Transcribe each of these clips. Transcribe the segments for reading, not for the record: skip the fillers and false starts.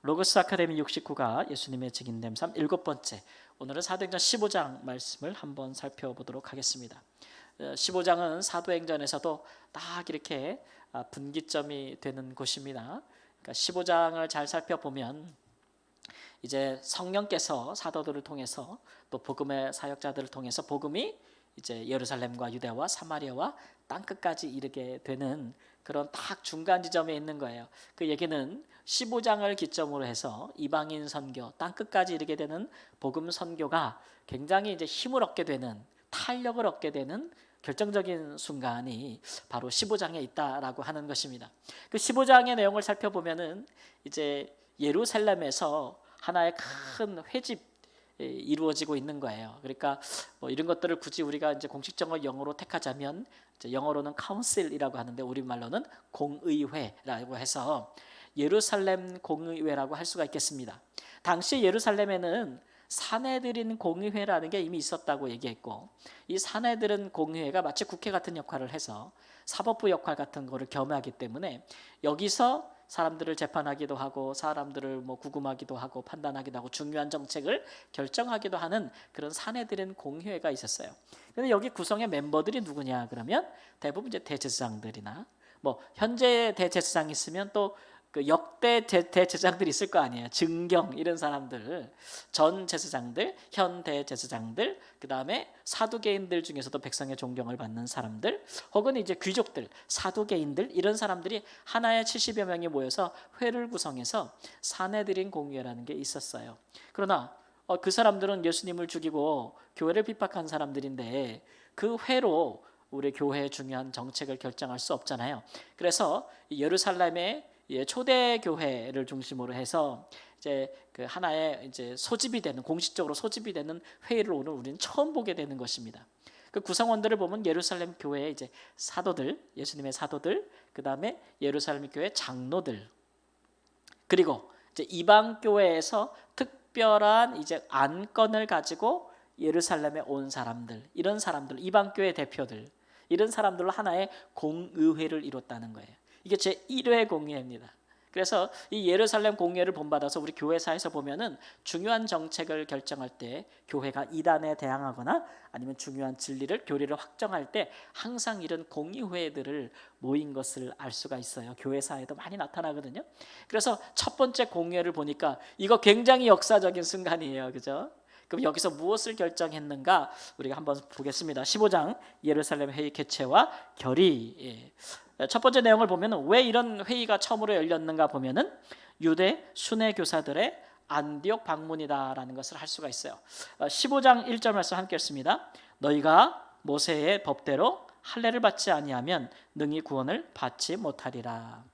로고스 아카데미 69가 예수님의 증인됨 3 7번째, 오늘은 사도행전 15장 말씀을 한번 살펴보도록 하겠습니다. 15장은 사도행전에서도 딱 이렇게 분기점이 되는 곳입니다. 그러니까 15장을 잘 살펴보면 이제 성령께서 사도들을 통해서 또 복음의 사역자들을 통해서 복음이 이제 예루살렘과 유대와 사마리아와 땅 끝까지 이르게 되는 그런 딱 중간 지점에 있는 거예요. 그 얘기는 15장을 기점으로 해서 이방인 선교, 땅 끝까지 이르게 되는 복음 선교가 굉장히 이제 힘을 얻게 되는, 탄력을 얻게 되는 결정적인 순간이 바로 15장에 있다라고 하는 것입니다. 그 15장의 내용을 살펴보면은 이제 예루살렘에서 하나의 큰 회집 이루어지고 있는 거예요. 그러니까 뭐 이런 것들을 굳이 우리가 이제 공식적으로 영어로 택하자면 이제 영어로는 카운실이라고 하는데 우리말로는 공의회라고 해서 예루살렘 공의회라고 할 수가 있겠습니다. 당시 예루살렘에는 사내들인 공의회라는 게 이미 있었다고 얘기했고, 이 사내들은 공의회가 마치 국회 같은 역할을 해서 사법부 역할 같은 거를 겸하기 때문에 여기서 사람들을 재판하기도 하고 사람들을 뭐 구금하기도 하고 판단하기도 하고 중요한 정책을 결정하기도 하는 그런 사내들인 공회가 있었어요. 근데 여기 구성의 멤버들이 누구냐 그러면 대부분 이제 대제사장들이나 뭐 현재 대제사장 있으면 또 그 역대 대제사장들이 있을 거 아니에요. 증경 이런 사람들, 전 제사장들, 현 대제사장들, 그다음에 사두개인들 중에서도 백성의 존경을 받는 사람들, 혹은 이제 귀족들, 사두개인들 이런 사람들이 하나의 70여 명이 모여서 회를 구성해서 사내들인 공회라는 게 있었어요. 그러나 그 사람들은 예수님을 죽이고 교회를 핍박한 사람들인데 그 회로 우리 교회의 중요한 정책을 결정할 수 없잖아요. 그래서 예루살렘의 초대 교회를 중심으로 해서 이제 그 하나의 이제 소집이 되는, 공식적으로 소집이 되는 회의를 오늘 우리는 처음 보게 되는 것입니다. 그 구성원들을 보면 예루살렘 교회의 이제 사도들, 예수님의 사도들, 그 다음에 예루살렘 교회 장로들, 그리고 이제 이방 교회에서 특별한 이제 안건을 가지고 예루살렘에 온 사람들, 이런 사람들, 이방 교회 대표들, 이런 사람들로 하나의 공의회를 이뤘다는 거예요. 이게 제 1회 공의회입니다. 그래서 이 예루살렘 공의회를 본받아서 우리 교회사에서 보면은 중요한 정책을 결정할 때 교회가 이단에 대항하거나 아니면 중요한 진리를, 교리를 확정할 때 항상 이런 공의회들을 모인 것을 알 수가 있어요. 교회사에도 많이 나타나거든요. 그래서 첫 번째 공의회를 보니까 이거 굉장히 역사적인 순간이에요. 그죠? 그럼 여기서 무엇을 결정했는가 우리가 한번 보겠습니다. 15장 예루살렘 회의 개최와 결의. 첫 번째 내용을 보면 왜 이런 회의가 처음으로 열렸는가 보면은 유대 순회 교사들의 안디옥 방문이다라는 것을 할 수가 있어요. 15장 1절 말씀 함께 읽습니다. 너희가 모세의 법대로 할례를 받지 아니하면 능히 구원을 받지 못하리라.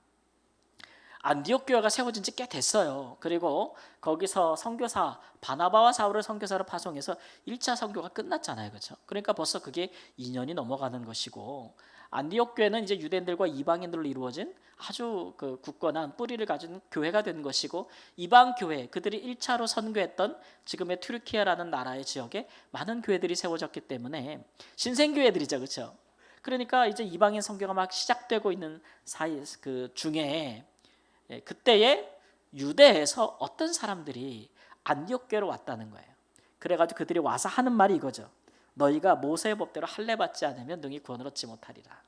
안디옥 교회가 세워진 지 꽤 됐어요. 그리고 거기서 선교사 바나바와 사울을 선교사로 파송해서 1차 선교가 끝났잖아요. 그렇죠? 그러니까 벌써 그게 2년이 넘어가는 것이고, 안디옥 교회는 이제 유대인들과 이방인들로 이루어진 아주 그 굳건한 뿌리를 가진 교회가 된 것이고, 이방 교회, 그들이 1차로 선교했던 지금의 튀르키아라는 나라의 지역에 많은 교회들이 세워졌기 때문에 신생 교회들이죠. 그렇죠? 그러니까 이제 이방인 선교가 막 시작되고 있는 사이 그 중에 그때에 유대에서 어떤 사람들이 안디옥 교회로 왔다는 거예요. 그래가지고 그들이 와서 하는 말이 이거죠. 너희가 모세의 법대로 할례 받지 않으면 능히 구원을 얻지 못하리라.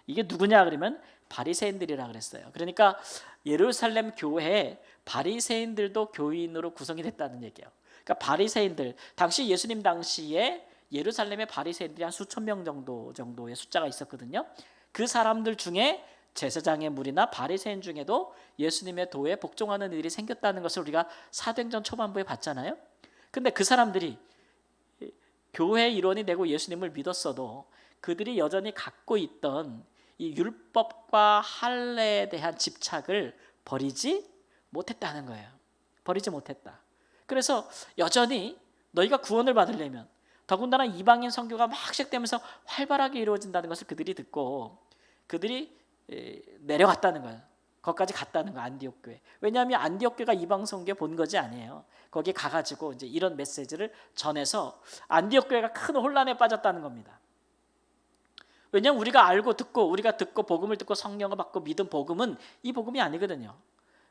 이게 누구냐 그러면 바리새인들이라 그랬어요. 그러니까 예루살렘 교회에 바리새인들도 교인으로 구성이 됐다는 얘기예요. 그러니까 바리새인들, 당시 예수님 당시에 예루살렘의 바리새인들이 한 수천 명 정도의 숫자가 있었거든요. 그 사람들 중에 제사장의 무리나 바리새인 중에도 예수님의 도에 복종하는 일이 생겼다는 것을 우리가 사도행전 초반부에 봤잖아요. 근데 그 사람들이 교회 일원이 되고 예수님을 믿었어도 그들이 여전히 갖고 있던 이 율법과 할례에 대한 집착을 버리지 못했다는 거예요. 버리지 못했다. 그래서 여전히 너희가 구원을 받으려면, 더군다나 이방인 선교가 막 시작되면서 활발하게 이루어진다는 것을 그들이 듣고 그들이 내려갔다는 거예요. 거기까지 갔다는 거예요. 안디옥 교회. 왜냐하면 안디옥 교회가 이방 선교 본 것이 아니에요. 거기 가가지고 이제 이런 메시지를 전해서 안디옥 교회가 큰 혼란에 빠졌다는 겁니다. 왜냐하면 우리가 듣고 복음을 듣고 성령을 받고 믿은 복음은 이 복음이 아니거든요.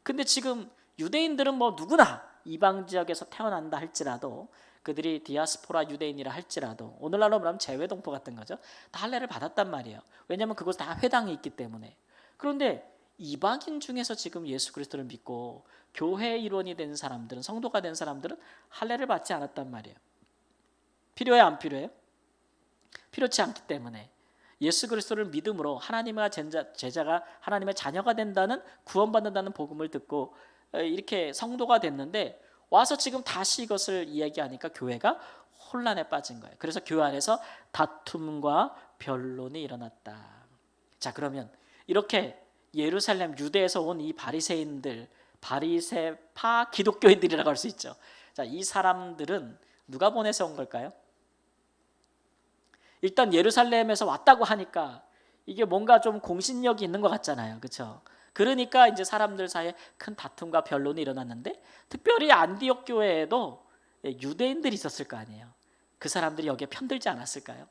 근데 지금 유대인들은 뭐 누구나 이방 지역에서 태어난다 할지라도 그들이 디아스포라 유대인이라 할지라도 오늘날로 말하면 재외동포 같은 거죠. 다 할례를 받았단 말이에요. 왜냐하면 그곳 다 회당이 있기 때문에. 그런데 이방인 중에서 지금 예수 그리스도를 믿고 교회 일원이 된 사람들은, 성도가 된 사람들은 할례를 받지 않았단 말이에요. 필요해 안 필요해요? 필요치 않기 때문에 예수 그리스도를 믿음으로 하나님의 제자가 하나님의 자녀가 된다는, 구원받는다는 복음을 듣고 이렇게 성도가 됐는데 와서 지금 다시 이것을 이야기하니까 교회가 혼란에 빠진 거예요. 그래서 교회 안에서 다툼과 변론이 일어났다. 자, 그러면 이렇게 예루살렘 유대에서 온 이 바리새인들, 바리새파 기독교인들이라고 할 수 있죠. 자, 이 사람들은 누가 보내서 온 걸까요? 일단 예루살렘에서 왔다고 하니까 이게 뭔가 좀 공신력이 있는 것 같잖아요. 그렇죠? 그러니까 이제 사람들 사이에 큰 다툼과 변론이 일어났는데, 특별히 안디옥 교회에도 유대인들이 있었을 거 아니에요. 그 사람들이 여기에 편들지 않았을까요?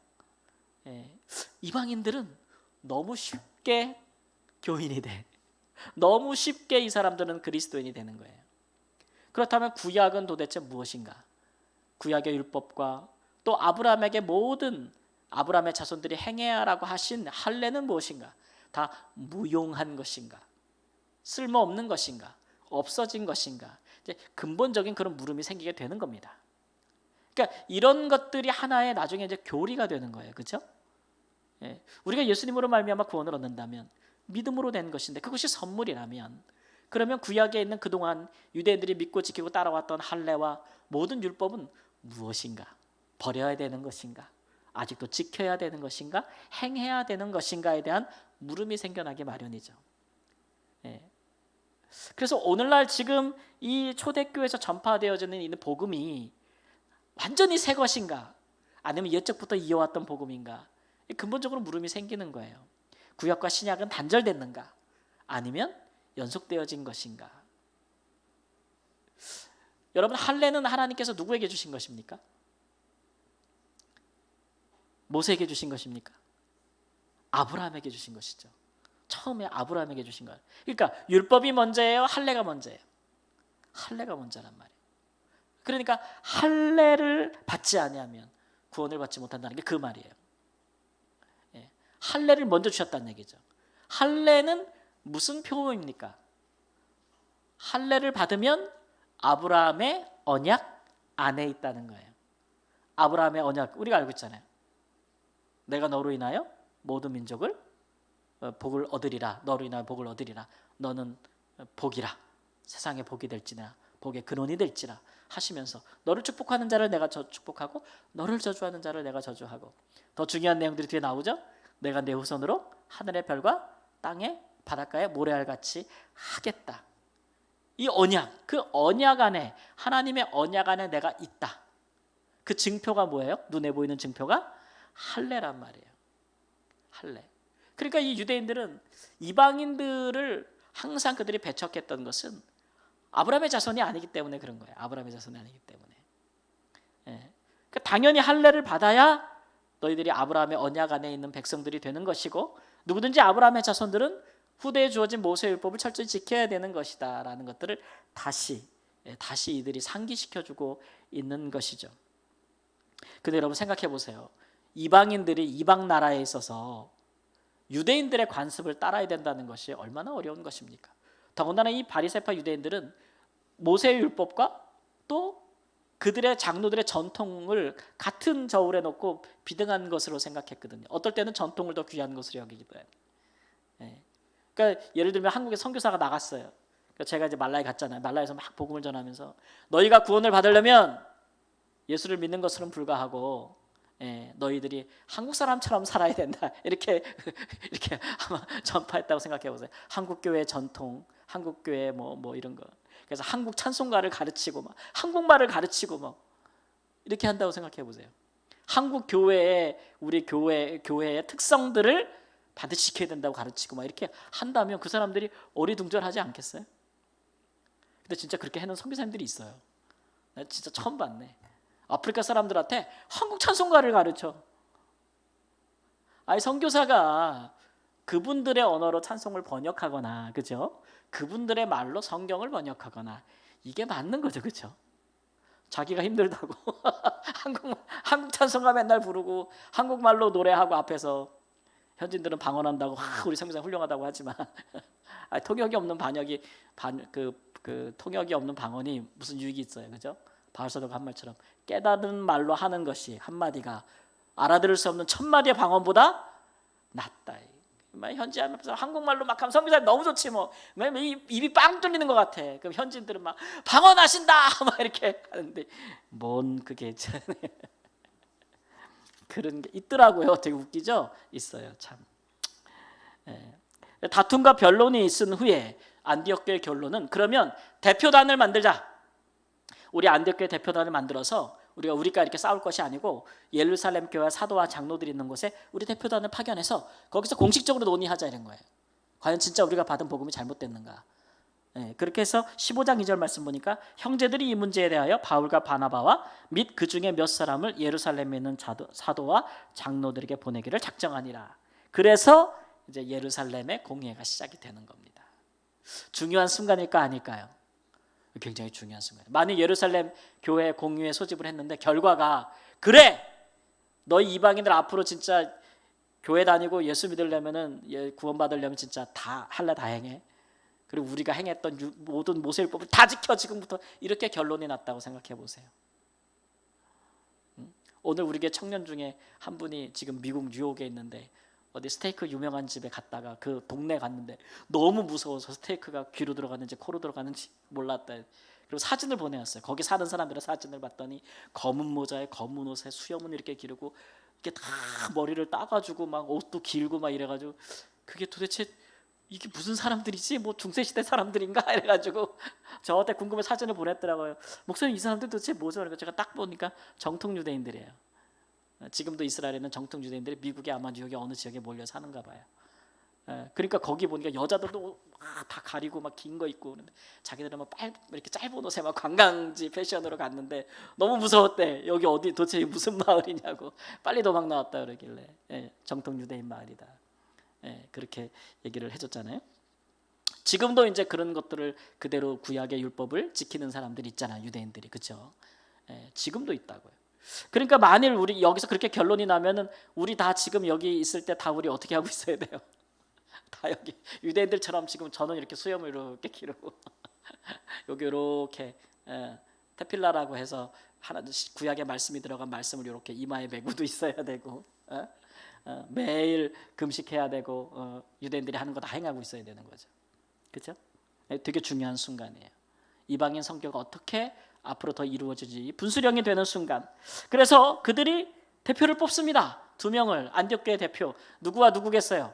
이방인들은 너무 쉽게 교인이 돼. 너무 쉽게 이 사람들은 그리스도인이 되는 거예요. 그렇다면 구약은 도대체 무엇인가? 구약의 율법과 또 아브라함에게 모든 아브라함의 자손들이 행해야라고 하신 할례는 무엇인가? 다 무용한 것인가? 쓸모없는 것인가? 없어진 것인가? 이제 근본적인 그런 물음이 생기게 되는 겁니다. 그러니까 이런 것들이 하나의 나중에 이제 교리가 되는 거예요. 그렇죠? 우리가 예수님으로 말미암아 구원을 얻는다면 믿음으로 된 것인데 그것이 선물이라면, 그러면 구약에 있는 그동안 유대인들이 믿고 지키고 따라왔던 할례와 모든 율법은 무엇인가? 버려야 되는 것인가? 아직도 지켜야 되는 것인가? 행해야 되는 것인가에 대한 물음이 생겨나기 마련이죠. 그래서 오늘날 지금 이 초대교회에서 전파되어지는 이 복음이 완전히 새 것인가? 아니면 옛적부터 이어왔던 복음인가? 근본적으로 물음이 생기는 거예요. 구약과 신약은 단절됐는가? 아니면 연속되어진 것인가? 여러분, 할례는 하나님께서 누구에게 주신 것입니까? 모세에게 주신 것입니까? 아브라함에게 주신 것이죠. 처음에 아브라함에게 주신 거예요. 그러니까 율법이 먼저예요? 할례가 먼저예요? 할례가 먼저란 말이에요. 그러니까 할례를 받지 아니하면 구원을 받지 못한다는 게 그 말이에요. 할례를 먼저 주셨다는 얘기죠. 할례는 무슨 표현입니까? 할례를 받으면 아브라함의 언약 안에 있다는 거예요. 아브라함의 언약, 우리가 알고 있잖아요. 내가 너로 인하여 모든 민족을 복을 얻으리라. 너로 인하여 복을 얻으리라. 너는 복이라. 세상의 복이 될지나 복의 근원이 될지라 하시면서 너를 축복하는 자를 내가 축복하고 너를 저주하는 자를 내가 저주하고, 더 중요한 내용들이 뒤에 나오죠. 내가 내 후손으로 하늘의 별과 땅의 바닷가의 모래알같이 하겠다. 이 언약, 그 언약 안에, 하나님의 언약 안에 내가 있다. 그 증표가 뭐예요? 눈에 보이는 증표가 할례란 말이에요. 할례. 그러니까 이 유대인들은 이방인들을 항상 그들이 배척했던 것은 아브라함의 자손이 아니기 때문에 그런 거예요. 아브라함의 자손이 아니기 때문에. 그러니까 당연히 할례를 받아야 너희들이 아브라함의 언약 안에 있는 백성들이 되는 것이고, 누구든지 아브라함의 자손들은 후대에 주어진 모세의 율법을 철저히 지켜야 되는 것이다라는 것들을 다시 이들이 상기시켜주고 있는 것이죠. 근데 여러분 생각해 보세요. 이방인들이 이방 나라에 있어서 유대인들의 관습을 따라야 된다는 것이 얼마나 어려운 것입니까? 더군다나 이 바리새파 유대인들은 모세의 율법과 또 그들의 장로들의 전통을 같은 저울에 놓고 비등한 것으로 생각했거든요. 어떨 때는 전통을 더 귀한 것으로 여기기도 해요. 그러니까 예를 들면 한국에 선교사가 나갔어요. 그러니까 제가 이제 말라에 갔잖아요. 말라에서 막 복음을 전하면서 너희가 구원을 받으려면 예수를 믿는 것으로는 불가하고 너희들이 한국 사람처럼 살아야 된다. 이렇게 아마 전파했다고 생각해 보세요. 한국 교회의 전통, 한국 교회 뭐 이런 거. 그래서 한국 찬송가를 가르치고 막 한국말을 가르치고 막 이렇게 한다고 생각해 보세요. 한국 교회의 우리 교회의 특성들을 반드시 지켜야 된다고 가르치고 막 이렇게 한다면 그 사람들이 어리둥절하지 않겠어요? 근데 진짜 그렇게 해놓은 선교사님들이 있어요. 나 진짜 처음 봤네. 아프리카 사람들한테 한국 찬송가를 가르쳐. 아니 선교사가 그분들의 언어로 찬송을 번역하거나, 그죠? 그분들의 말로 성경을 번역하거나 이게 맞는 거죠, 그렇죠? 자기가 힘들다고 한국 찬송가 맨날 부르고 한국말로 노래하고 앞에서 현지인들은 방언한다고 우리 선교사 훌륭하다고 하지만 통역이 없는 통역이 없는 방언이 무슨 유익이 있어요, 그죠? 바울사도가 한 말처럼 깨달은 말로 하는 것이 한마디가 알아들을 수 없는 천마디의 방언보다 낫다. 현지 하면서 한국말로 막 하면 선교사 너무 좋지 뭐. 입이 빵 뚫리는 것 같아. 그럼 현지인들은 막 방언하신다 막 이렇게 하는데 뭔 그게 그런 게 있더라고요. 되게 웃기죠? 있어요, 참. 다툼과 변론이 있은 후에 안디옥 교회 결론은 그러면 대표단을 만들자. 우리 안디옥 교회 대표단을 만들어서 우리가 이렇게 싸울 것이 아니고 예루살렘 교회 사도와 장로들이 있는 곳에 우리 대표단을 파견해서 거기서 공식적으로 논의하자 이런 거예요. 과연 진짜 우리가 받은 복음이 잘못됐는가? 그렇게 해서 15장 2절 말씀 보니까 형제들이 이 문제에 대하여 바울과 바나바와 및 그 중에 몇 사람을 예루살렘에 있는 사도와 장로들에게 보내기를 작정하니라. 그래서 이제 예루살렘의 공회가 시작이 되는 겁니다. 중요한 순간일까 아닐까요? 굉장히 중요한 순간. 만약 예루살렘 교회 공유에 소집을 했는데 결과가 그래, 너희 이방인들 앞으로 진짜 교회 다니고 예수 믿으려면은 구원 받으려면 진짜 다 할래 다 행해. 그리고 우리가 행했던 모든 모세율법을 다 지켜 지금부터 이렇게 결론이 났다고 생각해 보세요. 오늘 우리 청년 중에 한 분이 지금 미국 뉴욕에 있는데 어디 스테이크 유명한 집에 갔다가 그 동네 갔는데 너무 무서워서 스테이크가 귀로 들어가는지 코로 들어가는지 몰랐다. 그리고 사진을 보내왔어요. 거기 사는 사람들의 사진을 봤더니 검은 모자에 검은 옷에 수염은 이렇게 기르고 이렇게 다 머리를 따가지고 막 옷도 길고 막 이래가지고 그게 도대체 이게 무슨 사람들이지? 뭐 중세시대 사람들인가? 이래가지고 저한테 궁금해 사진을 보냈더라고요. 목사님 이 사람들 도대체 뭐죠? 그러니까 제가 딱 보니까 정통 유대인들이에요. 지금도 이스라엘에는 정통 유대인들이 미국에 아마 뉴욕의 어느 지역에 몰려 사는가 봐요. 그러니까 거기 보니까 여자들도 다 가리고 막 긴 거 입고 그런데 자기들은 막 이렇게 짧은 옷에 막 관광지 패션으로 갔는데 너무 무서웠대. 여기 어디 도대체 무슨 마을이냐고 빨리 도망 나왔다 그러길래 정통 유대인 마을이다. 그렇게 얘기를 해줬잖아요. 지금도 이제 그런 것들을 그대로 구약의 율법을 지키는 사람들이 있잖아요, 유대인들이. 그렇죠? 지금도 있다고요. 그러니까 만일 우리 여기서 그렇게 결론이 나면은 우리 다 지금 여기 있을 때 다 우리 어떻게 하고 있어야 돼요? 다 여기 유대인들처럼 지금 저는 이렇게 수염을 이렇게 기르고 여기 이렇게 테필라라고 해서 하나 구약의 말씀이 들어간 말씀을 이렇게 이마에 메고도 있어야 되고 매일 금식해야 되고 유대인들이 하는 거 다 행하고 있어야 되는 거죠. 그렇죠? 되게 중요한 순간이에요. 이방인 성교가 어떻게 앞으로 더 이루어지지 분수령이 되는 순간. 그래서 그들이 대표를 뽑습니다. 2명을 안디옥 교회 대표. 누구와 누구겠어요?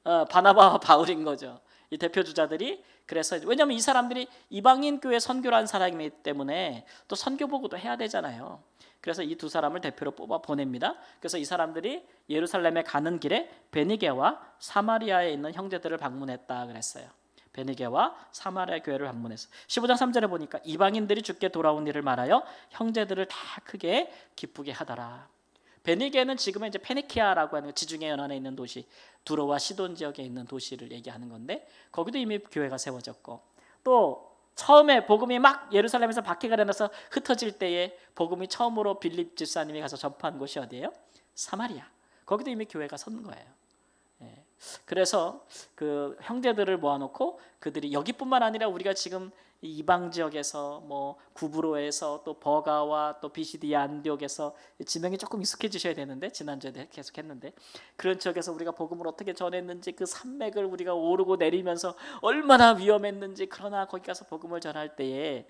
바나바와 바울인 거죠. 이 대표 주자들이. 그래서 왜냐하면 이 사람들이 이방인 교회 선교를 한 사람이기 때문에 또 선교 보고도 해야 되잖아요. 그래서 이 2사람을 대표로 뽑아 보냅니다. 그래서 이 사람들이 예루살렘에 가는 길에 베니게와 사마리아에 있는 형제들을 방문했다 그랬어요. 베니게와 사마리아 교회를 방문해서 15장 3절에 보니까 이방인들이 주께 돌아온 일을 말하여 형제들을 다 크게 기쁘게 하더라. 베니게는 지금은 이제 페니키아라고 하는 지중해 연안에 있는 도시, 두로와 시돈 지역에 있는 도시를 얘기하는 건데 거기도 이미 교회가 세워졌고 또 처음에 복음이 막 예루살렘에서 박해가 일어나서 흩어질 때에 복음이 처음으로 빌립 집사님이 가서 전파한 곳이 어디예요? 사마리아. 거기도 이미 교회가 선 거예요. 그래서 그 형제들을 모아놓고 그들이 여기뿐만 아니라 우리가 지금 이방 지역에서 뭐 구브로에서 또 버가와 또 비시디아 안디옥에서 지명이 조금 익숙해지셔야 되는데 지난주에 계속 했는데 그런 지역에서 우리가 복음을 어떻게 전했는지 그 산맥을 우리가 오르고 내리면서 얼마나 위험했는지 그러나 거기 가서 복음을 전할 때에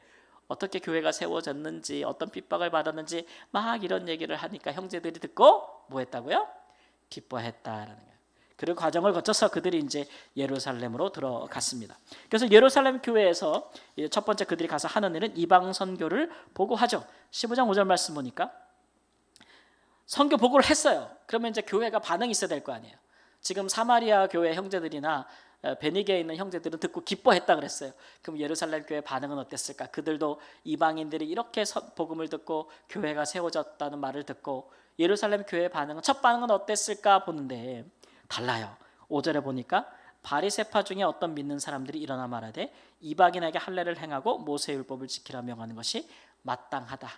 어떻게 교회가 세워졌는지 어떤 핍박을 받았는지 막 이런 얘기를 하니까 형제들이 듣고 뭐 했다고요? 기뻐했다라는 거예요. 그 과정을 거쳐서 그들이 이제 예루살렘으로 들어갔습니다. 그래서 예루살렘 교회에서 첫 번째 그들이 가서 하는 일은 이방 선교를 보고하죠. 15장 5절 말씀 보니까 선교 보고를 했어요. 그러면 이제 교회가 반응이 있어야 될 거 아니에요. 지금 사마리아 교회 형제들이나 베니게에 있는 형제들은 듣고 기뻐했다 그랬어요. 그럼 예루살렘 교회 반응은 어땠을까? 그들도 이방인들이 이렇게 복음을 듣고 교회가 세워졌다는 말을 듣고 예루살렘 교회의 반응은 첫 반응은 어땠을까 보는데 달라요. 5절에 보니까 바리새파 중에 어떤 믿는 사람들이 일어나 말하되 이방인에게 할례를 행하고 모세의 율법을 지키라 명하는 것이 마땅하다.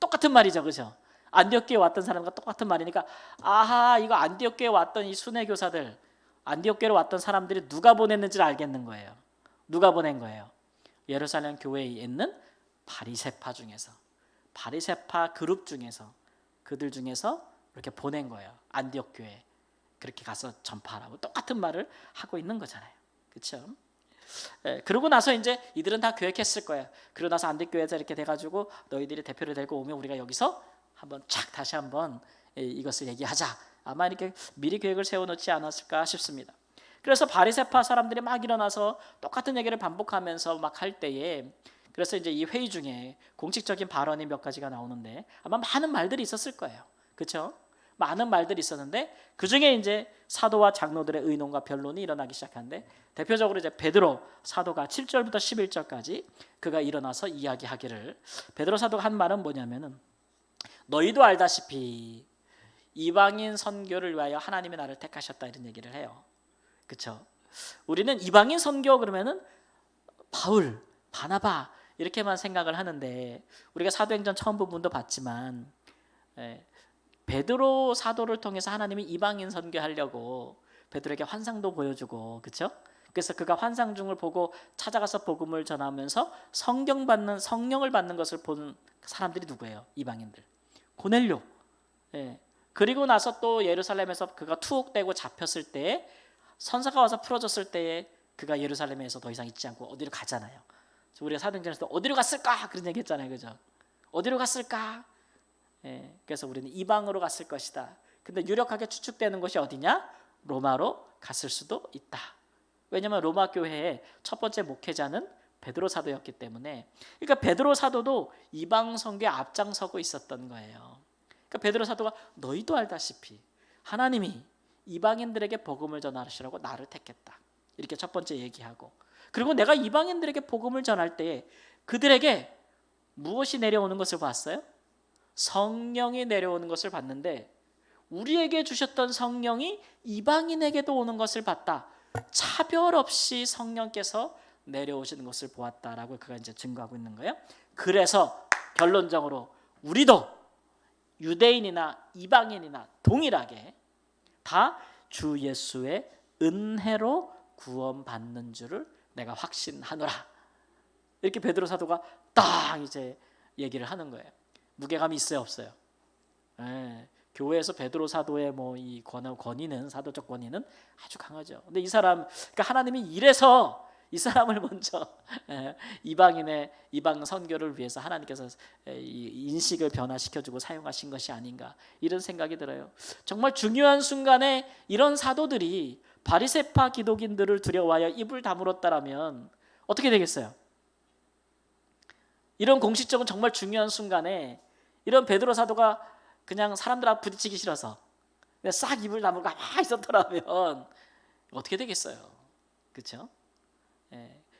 똑같은 말이죠, 그죠? 안디옥 교회 왔던 사람과 똑같은 말이니까 아하, 이거 안디옥 교회 왔던 이 순회 교사들, 안디옥 교회로 왔던 사람들이 누가 보냈는지를 알겠는 거예요. 누가 보낸 거예요? 예루살렘 교회에 있는 바리새파 중에서, 바리새파 그룹 중에서, 그들 중에서 이렇게 보낸 거예요. 안디옥 교회 그렇게 가서 전파하라고 똑같은 말을 하고 있는 거잖아요. 그렇죠? 그러고 나서 이제 이들은 다 계획했을 거예요. 그러고 나서 안디옥 교회에서 이렇게 돼가지고 너희들이 대표를 데리고 오면 우리가 여기서 한번 착 다시 한번 이것을 얘기하자. 아마 이렇게 미리 계획을 세워놓지 않았을까 싶습니다. 그래서 바리새파 사람들이 막 일어나서 똑같은 얘기를 반복하면서 막 할 때에, 그래서 이제 이 회의 중에 공식적인 발언이 몇 가지가 나오는데 아마 많은 말들이 있었을 거예요. 그렇죠? 많은 말들이 있었는데 그 중에 이제 사도와 장로들의 의논과 변론이 일어나기 시작하는데, 대표적으로 이제 베드로 사도가 7절부터 11절까지 그가 일어나서 이야기하기를, 베드로 사도가 한 말은 뭐냐면은, 너희도 알다시피 이방인 선교를 위하여 하나님이 나를 택하셨다, 이런 얘기를 해요. 그렇죠? 우리는 이방인 선교 그러면은 바울, 바나바 이렇게만 생각을 하는데, 우리가 사도행전 처음 부분도 봤지만 베드로 사도를 통해서 하나님이 이방인 선교하려고 베드로에게 환상도 보여주고, 그렇죠? 그래서 그가 환상 중을 보고 찾아가서 복음을 전하면서 성령을 받는 것을 본 사람들이 누구예요? 이방인들. 고넬료. 그리고 나서 또 예루살렘에서 그가 투옥되고 잡혔을 때, 선사가 와서 풀어줬을 때에 그가 예루살렘에서 더 이상 있지 않고 어디로 가잖아요. 우리가 사도행전에서 어디로 갔을까 그런 얘기했잖아요, 그죠? 어디로 갔을까? 그래서 우리는 이방으로 갔을 것이다. 근데 유력하게 추측되는 곳이 어디냐? 로마로 갔을 수도 있다. 왜냐하면 로마 교회의 첫 번째 목회자는 베드로 사도였기 때문에. 그러니까 베드로 사도도 이방 선교에 앞장서고 있었던 거예요. 그러니까 베드로 사도가 너희도 알다시피 하나님이 이방인들에게 복음을 전하시라고 나를 택했다, 이렇게 첫 번째 얘기하고, 그리고 내가 이방인들에게 복음을 전할 때 그들에게 무엇이 내려오는 것을 봤어요? 성령이 내려오는 것을 봤는데, 우리에게 주셨던 성령이 이방인에게도 오는 것을 봤다. 차별 없이 성령께서 내려오시는 것을 보았다라고 그가 이제 증거하고 있는 거예요. 그래서 결론적으로 우리도 유대인이나 이방인이나 동일하게 다 주 예수의 은혜로 구원받는 줄을 내가 확신하노라, 이렇게 베드로 사도가 딱 이제 얘기를 하는 거예요. 무게감이 있어요, 없어요? 교회에서 베드로 사도의 뭐 이 권위는, 사도적 권위는 아주 강하죠. 근데 이 사람, 그러니까 하나님이 이래서 이 사람을 먼저 이방 선교를 위해서 하나님께서 인식을 변화시켜주고 사용하신 것이 아닌가, 이런 생각이 들어요. 정말 중요한 순간에 이런 사도들이 바리새파 기독인들을 두려워하여 입을 다물었다라면 어떻게 되겠어요? 이런 공식적인 정말 중요한 순간에 이런 베드로 사도가 그냥 사람들 앞 부딪히기 싫어서 그냥 싹 입을 다물고 가만히 있었더라면 어떻게 되겠어요? 그렇죠?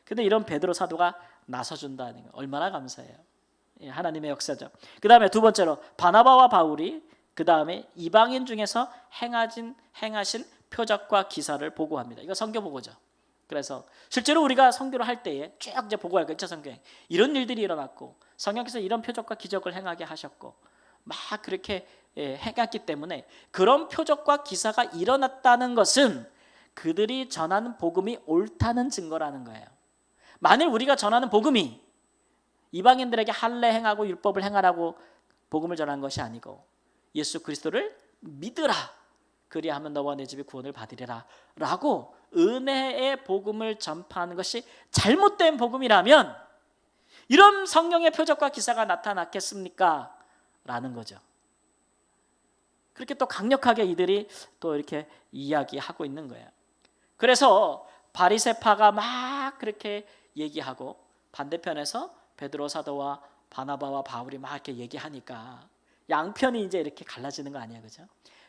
근데 이런 베드로 사도가 나서준다는 거 얼마나 감사해요. 하나님의 역사죠. 그 다음에 두 번째로 바나바와 바울이 그 다음에 이방인 중에서 행하신 표적과 기사를 보고합니다. 이거 선교 보고죠. 그래서 실제로 우리가 선교를 할 때에 쭉 이제 보고할 거 1차 선교행 이런 일들이 일어났고, 성령께서 이런 표적과 기적을 행하게 하셨고 막 그렇게 행했기 때문에, 그런 표적과 기사가 일어났다는 것은 그들이 전하는 복음이 옳다는 증거라는 거예요. 만일 우리가 전하는 복음이 이방인들에게 할례 행하고 율법을 행하라고 복음을 전하는 것이 아니고 예수 그리스도를 믿으라, 그리하면 너와 내 집이 구원을 받으리라 라고 은혜의 복음을 전파하는 것이 잘못된 복음이라면 이런 성령의 표적과 기사가 나타났겠습니까? 라는 거죠. 그렇게 또 강력하게 이들이 또 이렇게 이야기하고 있는 거예요. 그래서 바리새파가 막 그렇게 얘기하고 반대편에서 베드로 사도와 바나바와 바울이 막 이렇게 얘기하니까 양편이 이제 이렇게 갈라지는 거 아니에요, 그죠?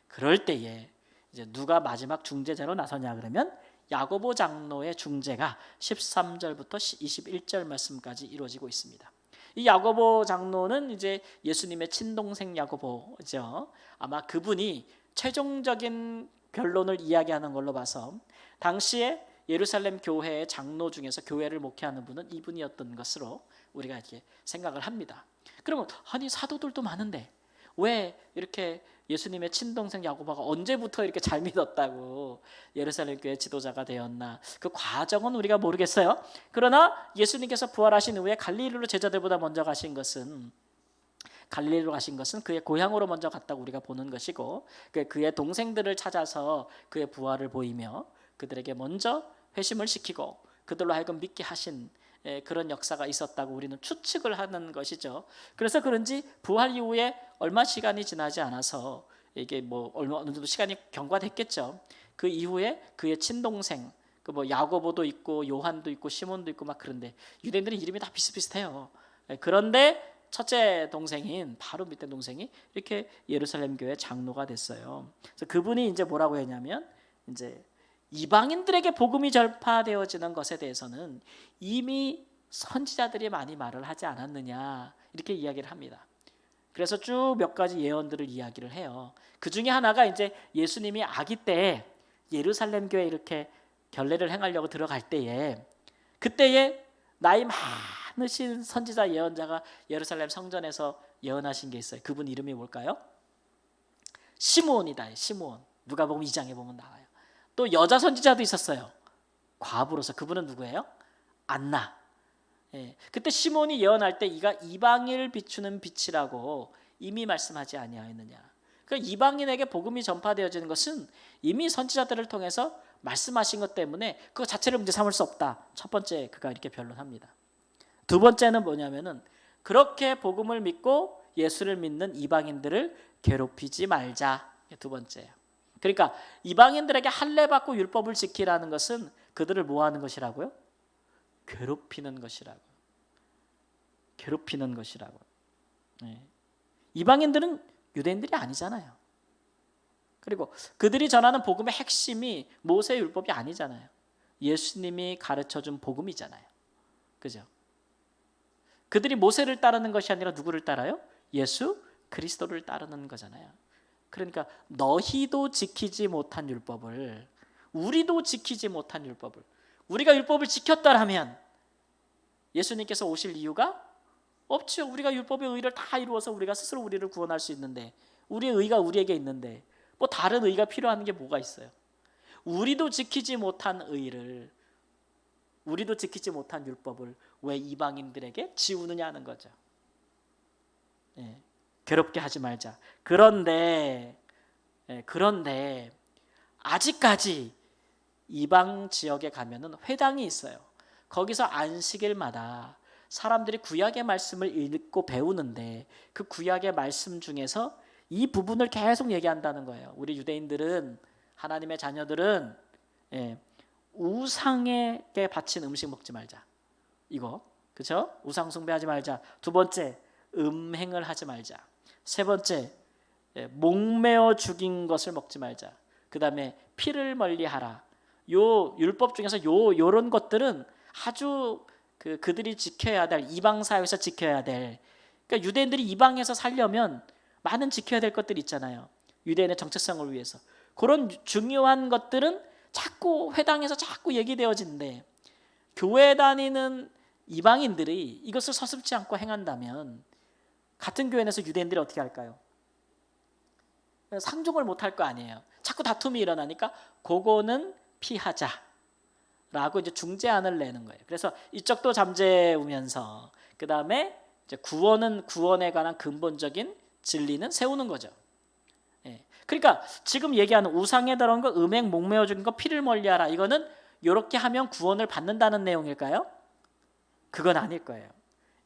그럴 때에 이제 누가 마지막 중재자로 나서냐 그러면 야고보 장로의 중재가 13절부터 21절 말씀까지 이루어지고 있습니다. 이 야고보 장로는 이제 예수님의 친동생 야고보죠. 아마 그분이 최종적인 변론을 이야기하는 걸로 봐서 당시에 예루살렘 교회의 장로 중에서 교회를 목회하는 분은 이분이었던 것으로 우리가 이렇게 생각을 합니다. 그러면 아니 사도들도 많은데 왜 이렇게 예수님의 친동생 야고보가 언제부터 이렇게 잘 믿었다고 예루살렘 교회 지도자가 되었나, 그 과정은 우리가 모르겠어요. 그러나 예수님께서 부활하신 후에 갈릴리로 제자들보다 먼저 가신 것은, 갈릴리로 가신 것은 그의 고향으로 먼저 갔다고 우리가 보는 것이고, 그의 동생들을 찾아서 그의 부활을 보이며 그들에게 먼저 회심을 시키고 그들로 하여금 믿게 하신 그런 역사가 있었다고 우리는 추측을 하는 것이죠. 그래서 그런지 부활 이후에 얼마 시간이 지나지 않아서, 이게 뭐 어느 정도 시간이 경과됐겠죠. 그 이후에 그의 친동생, 그 뭐 야고보도 있고 요한도 있고 시몬도 있고 막, 그런데 유대인들은 이름이 다 비슷비슷해요. 그런데 첫째 동생인, 바로 밑에 동생이 이렇게 예루살렘 교회 장로가 됐어요. 그래서 그분이 이제 뭐라고 했냐면, 이제 이방인들에게 복음이 전파되어지는 것에 대해서는 이미 선지자들이 많이 말을 하지 않았느냐, 이렇게 이야기를 합니다. 그래서 쭉 몇 가지 예언들을 이야기를 해요. 그 중에 하나가 이제 예수님이 아기 때 예루살렘 교회에 이렇게 결례를 행하려고 들어갈 때에, 그때에 나이 많으신 선지자 예언자가 예루살렘 성전에서 예언하신 게 있어요. 그분 이름이 뭘까요? 시므온이다. 시므온. 누가복음 2장에 보면 나와요. 또 여자 선지자도 있었어요. 과부로서. 그분은 누구예요? 안나. 그때 시몬이 예언할 때 이가 이방인을 비추는 빛이라고 이미 말씀하지 아니하였느냐. 그러니까 이방인에게 복음이 전파되어지는 것은 이미 선지자들을 통해서 말씀하신 것 때문에 그거 자체를 문제 삼을 수 없다. 첫 번째, 그가 이렇게 변론합니다. 두 번째는 뭐냐면은, 그렇게 복음을 믿고 예수를 믿는 이방인들을 괴롭히지 말자. 두 번째예요. 그러니까 이방인들에게 할례 받고 율법을 지키라는 것은 그들을 뭐 하는 것이라고요? 괴롭히는 것이라고. 괴롭히는 것이라고. 이방인들은 유대인들이 아니잖아요. 그리고 그들이 전하는 복음의 핵심이 모세 율법이 아니잖아요. 예수님이 가르쳐준 복음이잖아요. 그죠? 그들이 모세를 따르는 것이 아니라 누구를 따라요? 예수 그리스도를 따르는 거잖아요. 그러니까 너희도 지키지 못한 율법을, 우리도 지키지 못한 율법을, 우리가 율법을 지켰다라면 예수님께서 오실 이유가 없죠. 우리가 율법의 의를 다 이루어서 우리가 스스로 우리를 구원할 수 있는데, 우리의 의가 우리에게 있는데 뭐 다른 의가 필요한 게 뭐가 있어요? 우리도 지키지 못한 의를, 우리도 지키지 못한 율법을 왜 이방인들에게 지우느냐 하는 거죠. 괴롭게 하지 말자. 그런데 아직까지 이방 지역에 가면은 회당이 있어요. 거기서 안식일마다 사람들이 구약의 말씀을 읽고 배우는데, 그 구약의 말씀 중에서 이 부분을 계속 얘기한다는 거예요. 우리 유대인들은, 하나님의 자녀들은 우상에게 바친 음식 먹지 말자. 이거, 그렇죠? 우상 숭배하지 말자. 두 번째, 음행을 하지 말자. 세 번째, 목매어 죽인 것을 먹지 말자. 그 다음에 피를 멀리하라. 요 율법 중에서 요런 것들은 아주 그들이 지켜야 될, 이방 사회에서 지켜야 될, 그러니까 유대인들이 이방에서 살려면 많은 지켜야 될 것들이 있잖아요. 유대인의 정체성을 위해서. 그런 중요한 것들은 자꾸 회당에서 자꾸 얘기되어지는데, 교회 다니는 이방인들이 이것을 서슴지 않고 행한다면 같은 교회 내에서 유대인들이 어떻게 할까요? 상종을 못할 거 아니에요. 자꾸 다툼이 일어나니까 그거는 피하자라고 이제 중재안을 내는 거예요. 그래서 이쪽도 잠재우면서 그 다음에 이제 구원에 관한 근본적인 진리는 세우는 거죠. 그러니까 지금 얘기하는 우상에 들어온 거, 음행, 목매어 죽인 거, 피를 멀리하라, 이거는 이렇게 하면 구원을 받는다는 내용일까요? 그건 아닐 거예요.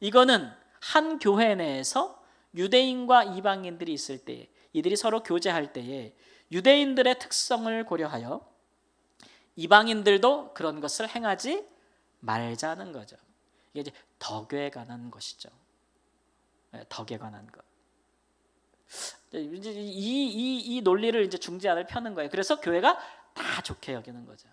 이거는 한 교회 내에서 유대인과 이방인들이 있을 때, 이들이 서로 교제할 때에 유대인들의 특성을 고려하여 이방인들도 그런 것을 행하지 말자는 거죠. 이게 이제 덕에 관한 것이죠. 덕에 관한 것. 이제 이 논리를 이제 중재안을 펴는 거예요. 그래서 교회가 다 좋게 여기는 거죠.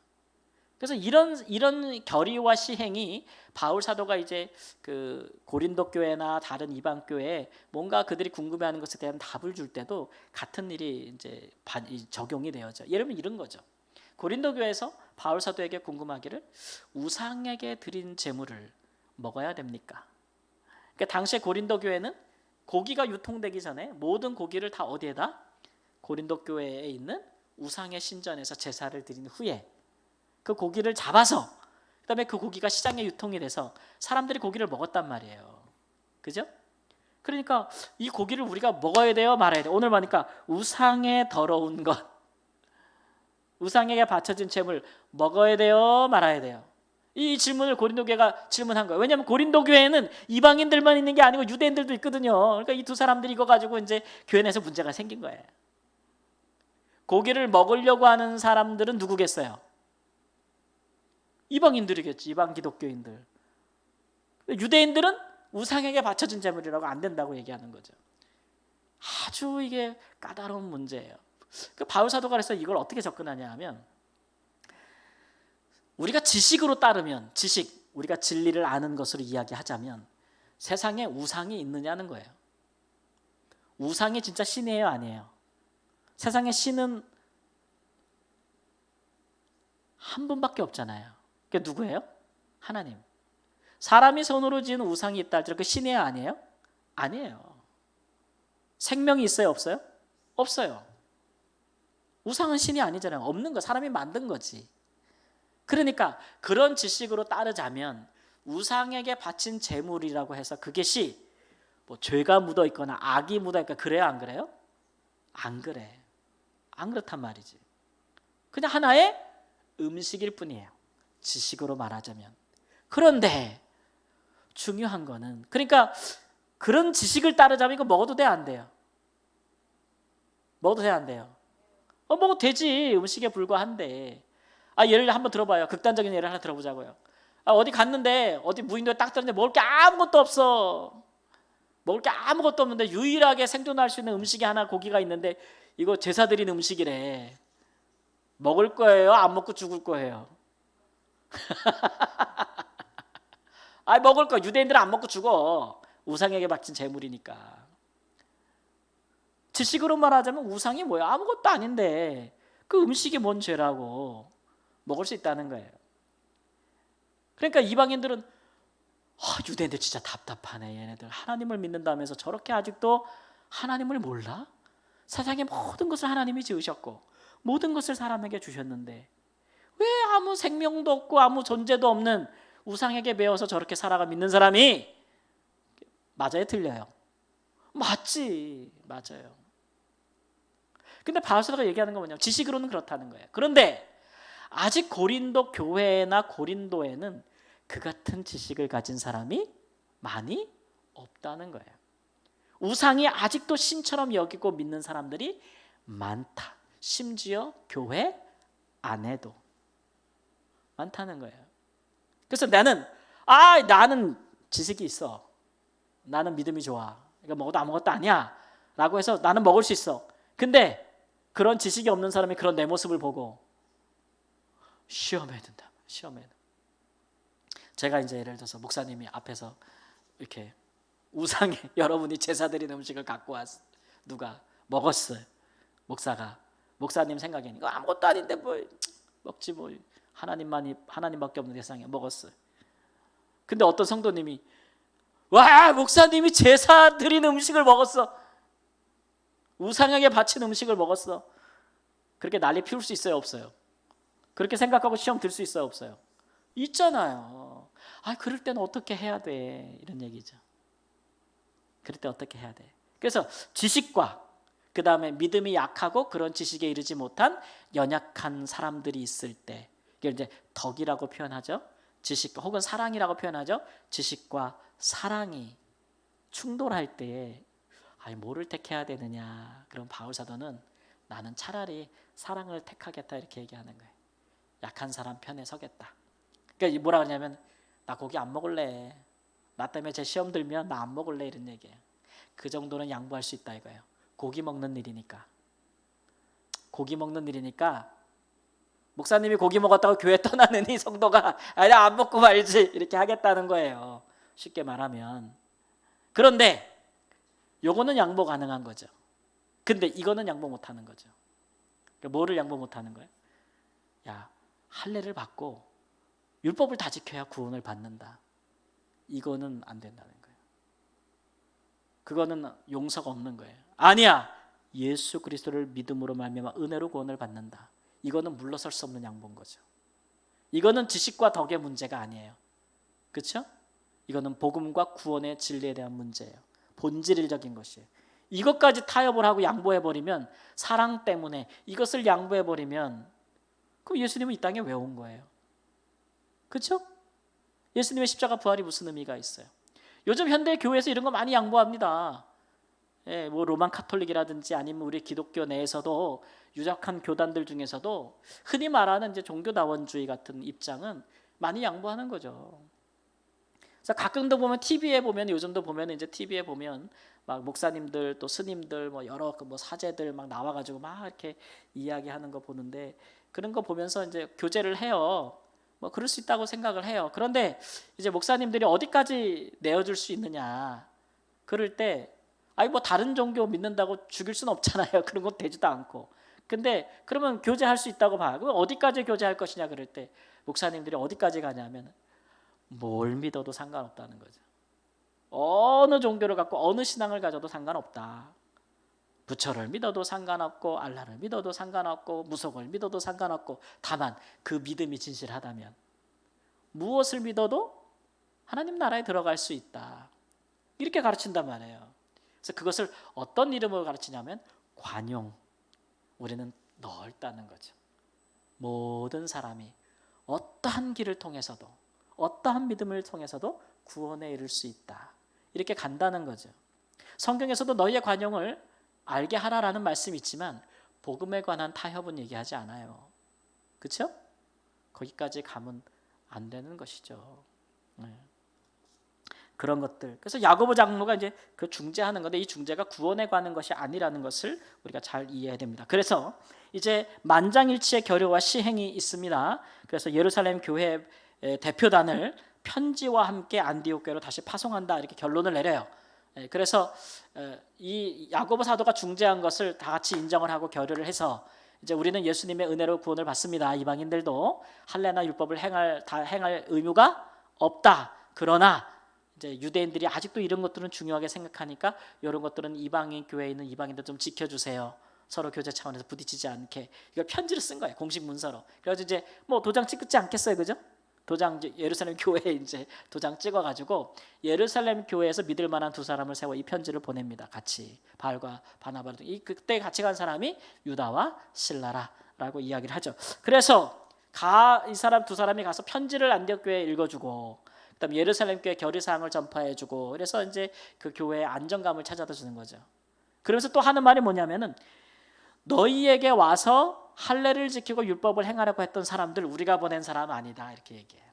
그래서 이런 결의와 시행이 바울 사도가 이제 그 고린도 교회나 다른 이방 교회에 뭔가 그들이 궁금해하는 것에 대한 답을 줄 때도 같은 일이 이제 적용이 되어져. 예를 들면 이런 거죠. 고린도 교회에서 바울 사도에게 궁금하기를 우상에게 드린 제물을 먹어야 됩니까? 그러니까 당시에 고린도 교회는 고기가 유통되기 전에 모든 고기를 다 어디에다? 고린도 교회에 있는 우상의 신전에서 제사를 드린 후에 그 고기를 잡아서 그다음에 그 고기가 시장에 유통이 돼서 사람들이 고기를 먹었단 말이에요. 그죠? 그러니까 이 고기를 우리가 먹어야 돼요, 말아야 돼요? 오늘 보니까 우상의 더러운 것, 우상에게 바쳐진 제물 먹어야 돼요, 말아야 돼요? 이 질문을 고린도 교회가 질문한 거예요. 왜냐하면 고린도 교회는 이방인들만 있는 게 아니고 유대인들도 있거든요. 그러니까 이 두 사람들이 이거 가지고 이제 교회 내에서 문제가 생긴 거예요. 고기를 먹으려고 하는 사람들은 누구겠어요? 이방인들이겠지. 이방 기독교인들. 유대인들은 우상에게 바쳐진 제물이라고 안 된다고 얘기하는 거죠. 아주 이게 까다로운 문제예요. 그 바울 사도가 그래서 이걸 어떻게 접근하냐 하면 우리가 지식으로 따르면 우리가 진리를 아는 것으로 이야기하자면 세상에 우상이 있느냐는 거예요. 우상이 진짜 신이에요, 아니에요? 세상에 신은 한 분밖에 없잖아요. 그게 누구예요? 하나님. 사람이 손으로 지은 우상이 있다 할지라도 그 신이에요, 아니에요? 아니에요. 생명이 있어요, 없어요? 없어요. 우상은 신이 아니잖아요. 없는 거, 사람이 만든 거지. 그러니까 그런 지식으로 따르자면 우상에게 바친 제물이라고 해서 그것이 뭐 죄가 묻어 있거나 악이 묻어 있거나 그래요, 안 그래요? 안 그래. 안 그렇단 말이지. 그냥 하나의 음식일 뿐이에요. 지식으로 말하자면. 그런데 중요한 거는 그러니까 그런 지식을 따르자면 이거 먹어도 돼, 안 돼요? 먹어도 돼, 안 돼요? 먹어도 되지. 음식에 불과한데. 예를 한번 들어봐요. 극단적인 예를 하나 들어보자고요. 어디 갔는데 어디 무인도에 딱 들었는데 먹을 게 아무것도 없어. 먹을 게 아무것도 없는데 유일하게 생존할 수 있는 음식이 하나 고기가 있는데 이거 제사 드린 음식이래. 먹을 거예요? 안 먹고 죽을 거예요? 먹을 거. 유대인들은 안 먹고 죽어. 우상에게 바친 제물이니까. 지식으로 말하자면 우상이 뭐야? 아무것도 아닌데 그 음식이 뭔 죄라고 먹을 수 있다는 거예요. 그러니까 이방인들은 유대인들 진짜 답답하네. 얘네들 하나님을 믿는다면서 저렇게 아직도 하나님을 몰라? 세상의 모든 것을 하나님이 지으셨고 모든 것을 사람에게 주셨는데 왜 아무 생명도 없고 아무 존재도 없는 우상에게 배워서 저렇게 살아가 믿는 사람이 맞아요, 틀려요? 맞지, 맞아요. 근데 바울 사도가 얘기하는 건 뭐냐면 지식으로는 그렇다는 거예요. 그런데 아직 고린도 교회나 고린도에는 그 같은 지식을 가진 사람이 많이 없다는 거예요. 우상이 아직도 신처럼 여기고 믿는 사람들이 많다. 심지어 교회 안에도 많다는 거예요. 그래서 나는 지식이 있어. 나는 믿음이 좋아. 이거 먹어도 아무것도 아니야. 라고 해서 나는 먹을 수 있어. 근데 그런 지식이 없는 사람이 그런 내 모습을 보고 시험해야 된다. 시험해야 된다. 제가 이제 예를 들어서 목사님이 앞에서 이렇게 우상에 여러분이 제사 드린 음식을 갖고 왔어. 누가 먹었어요. 목사님 생각에는 이거 아무것도 아닌데 뭐 먹지 뭐 하나님밖에 없는 세상에 먹었어요. 근데 어떤 성도님이 와, 목사님이 제사 드린 음식을 먹었어. 우상에게 바친 음식을 먹었어. 그렇게 난리 피울 수 있어요, 없어요? 그렇게 생각하고 시험 들 수 있어요, 없어요? 있잖아요. 그럴 때는 어떻게 해야 돼? 이런 얘기죠. 그럴 때 어떻게 해야 돼? 그래서 지식과 그 다음에 믿음이 약하고 그런 지식에 이르지 못한 연약한 사람들이 있을 때 이걸 이제 덕이라고 표현하죠. 지식과 혹은 사랑이라고 표현하죠. 지식과 사랑이 충돌할 때에 뭐를 택해야 되느냐? 그럼 바울 사도는 나는 차라리 사랑을 택하겠다 이렇게 얘기하는 거예요. 약한 사람 편에 서겠다. 그러니까 뭐라 그러냐면 나 고기 안 먹을래. 나 때문에 제 시험 들면 나 안 먹을래 이런 얘기예요. 그 정도는 양보할 수 있다 이거예요. 고기 먹는 일이니까. 고기 먹는 일이니까 목사님이 고기 먹었다고 교회 떠나는 이 성도가 나 안 먹고 말지 이렇게 하겠다는 거예요. 쉽게 말하면. 그런데 요거는 양보 가능한 거죠. 근데 이거는 양보 못 하는 거죠. 그러니까 뭐를 양보 못 하는 거예요? 야, 할례를 받고 율법을 다 지켜야 구원을 받는다. 이거는 안 된다는 거예요. 그거는 용서가 없는 거예요. 아니야. 예수 그리스도를 믿음으로 말미암아 은혜로 구원을 받는다. 이거는 물러설 수 없는 양보인 거죠. 이거는 지식과 덕의 문제가 아니에요. 그렇죠? 이거는 복음과 구원의 진리에 대한 문제예요. 본질적인 것이에요. 이것까지 타협을 하고 양보해버리면, 사랑 때문에 이것을 양보해버리면, 그럼 예수님은 이 땅에 왜 온 거예요? 그렇죠? 예수님의 십자가 부활이 무슨 의미가 있어요? 요즘 현대 교회에서 이런 거 많이 양보합니다. 예, 뭐 로만 카톨릭이라든지 아니면 우리 기독교 내에서도 유력한 교단들 중에서도 흔히 말하는 이제 종교다원주의 같은 입장은 많이 양보하는 거죠. 그래서 가끔도 보면 TV에 보면, 요즘도 보면 이제 TV에 보면 막 목사님들 또 스님들 뭐 여러 뭐 사제들 막 나와가지고 막 이렇게 이야기하는 거 보는데, 그런 거 보면서 이제 교제를 해요. 뭐 그럴 수 있다고 생각을 해요. 그런데 이제 목사님들이 어디까지 내어줄 수 있느냐, 그럴 때 아니 뭐 다른 종교 믿는다고 죽일 수는 없잖아요. 그런 건 되지도 않고. 근데 그러면 교제할 수 있다고 봐. 그럼 어디까지 교제할 것이냐 그럴 때 목사님들이 어디까지 가냐면, 뭘 믿어도 상관없다는 거죠. 어느 종교를 갖고 어느 신앙을 가져도 상관없다. 부처를 믿어도 상관없고 알라를 믿어도 상관없고 무속을 믿어도 상관없고, 다만 그 믿음이 진실하다면 무엇을 믿어도 하나님 나라에 들어갈 수 있다. 이렇게 가르친단 말이에요. 그래서 그것을 어떤 이름으로 가르치냐면 관용. 우리는 넓다는 거죠. 모든 사람이 어떠한 길을 통해서도, 어떠한 믿음을 통해서도 구원에 이를 수 있다. 이렇게 간다는 거죠. 성경에서도 너희의 관용을 알게 하라라는 말씀이 있지만 복음에 관한 타협은 얘기하지 않아요. 그렇죠? 거기까지 가면 안 되는 것이죠. 네. 그런 것들. 그래서 야고보 장로가 이제 그 중재하는 건데, 이 중재가 구원에 관한 것이 아니라는 것을 우리가 잘 이해해야 됩니다. 그래서 이제 만장일치의 결의와 시행이 있습니다. 그래서 예루살렘 교회 대표단을 편지와 함께 안디옥 교회로 다시 파송한다, 이렇게 결론을 내려요. 그래서 이 야고보 사도가 중재한 것을 다 같이 인정을 하고 결의를 해서, 이제 우리는 예수님의 은혜로 구원을 받습니다. 이방인들도 할례나 율법을 행할 의무가 없다. 그러나 이제 유대인들이 아직도 이런 것들은 중요하게 생각하니까 이런 것들은 이방인 교회에 있는 이방인들 좀 지켜주세요. 서로 교제 차원에서 부딪히지 않게, 이걸 편지를 쓴 거예요. 공식 문서로. 그래서 이제 뭐 도장 찍지 않겠어요, 그죠? 도장, 이제 예루살렘 교회에 이제 도장 찍어가지고 예루살렘 교회에서 믿을 만한 두 사람을 세워 이 편지를 보냅니다. 같이 바울과 바나바를, 이 그때 같이 간 사람이 유다와 실라라라고 이야기를 하죠. 그래서 이 사람 두 사람이 가서 편지를 안디옥 교회에 읽어주고, 그다음 예루살렘 교회 결의 사항을 전파해주고, 그래서 이제 그 교회의 안정감을 찾아다 주는 거죠. 그러면서 또 하는 말이 뭐냐면은, 너희에게 와서 할례를 지키고 율법을 행하려고 했던 사람들 우리가 보낸 사람 아니다, 이렇게 얘기해요.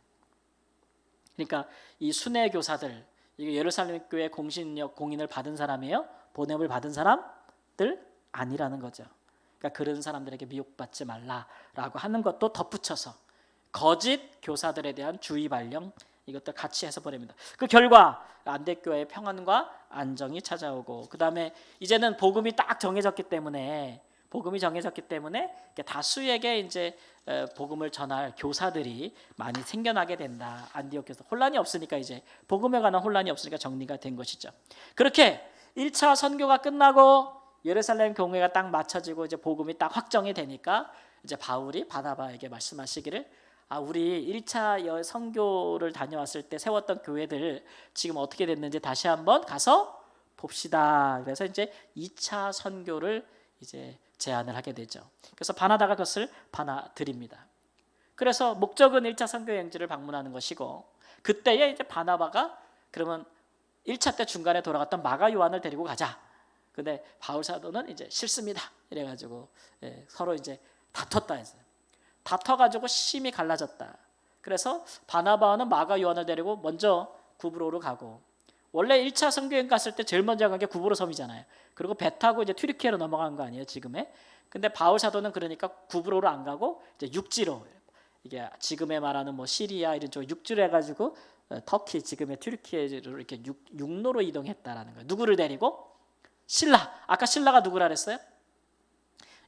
그러니까 이 순회 교사들, 이게 예루살렘 교회 공신력 공인을 받은 사람이에요. 보냄을 받은 사람들 아니라는 거죠. 그러니까 그런 사람들에게 미혹받지 말라라고 하는 것도 덧붙여서 거짓 교사들에 대한 주의 발령, 이것도 같이 해서 보냅니다. 그 결과 안디옥 교회의 평안과 안정이 찾아오고, 그 다음에 이제는 복음이 딱 정해졌기 때문에 다수에게 이제 복음을 전할 교사들이 많이 생겨나게 된다. 안디옥에서 혼란이 없으니까, 이제 복음에 관한 혼란이 없으니까 정리가 된 것이죠. 그렇게 1차 선교가 끝나고 예루살렘 교회가 딱 맞춰지고 이제 복음이 딱 확정이 되니까, 이제 바울이 바나바에게 말씀하시기를, 우리 1차 선교를 다녀왔을 때 세웠던 교회들 지금 어떻게 됐는지 다시 한번 가서 봅시다. 그래서 이제 2차 선교를 이제 제안을 하게 되죠. 그래서 바나바가 그것을 받아들입니다. 그래서 목적은 1차 선교 여행지를 방문하는 것이고, 그때에 이제 바나바가 그러면 1차 때 중간에 돌아갔던 마가 요한을 데리고 가자. 근데 바울 사도는 이제 싫습니다. 이래가지고 서로 이제 다퉜다 했어요. 다퉈가지고 심히 갈라졌다. 그래서 바나바는 마가 요한을 데리고 먼저 구브로로 가고, 원래 1차 선교여행 갔을 때 제일 먼저 간 게 구브로 섬이잖아요. 그리고 배 타고 이제 튀르키예로 넘어간 거 아니에요, 지금에? 근데 바울 사도는 그러니까 구브로로 안 가고 이제 육지로, 이게 지금에 말하는 뭐 시리아 이런 쪽 육지로 해가지고 터키, 지금의 튀르키예로 이렇게 육로로 이동했다라는 거예요. 누구를 데리고? 신라. 아까 신라가 누구라 그랬어요?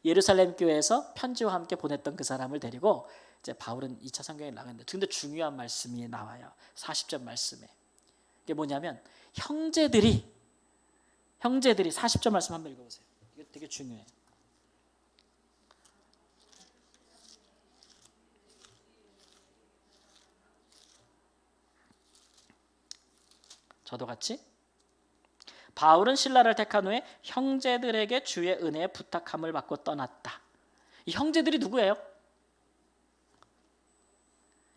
예루살렘 교회에서 편지와 함께 보냈던 그 사람을 데리고 이제 바울은 2차 선교에 나갔는데, 근데 중요한 말씀이 나와요. 40절 말씀에. 이게 뭐냐면 형제들이 40절 말씀 한번 읽어보세요. 이게 되게 중요해요. 저도 같이. 바울은 신라를 택한 후에 형제들에게 주의 은혜에 부탁함을 받고 떠났다. 이 형제들이 누구예요?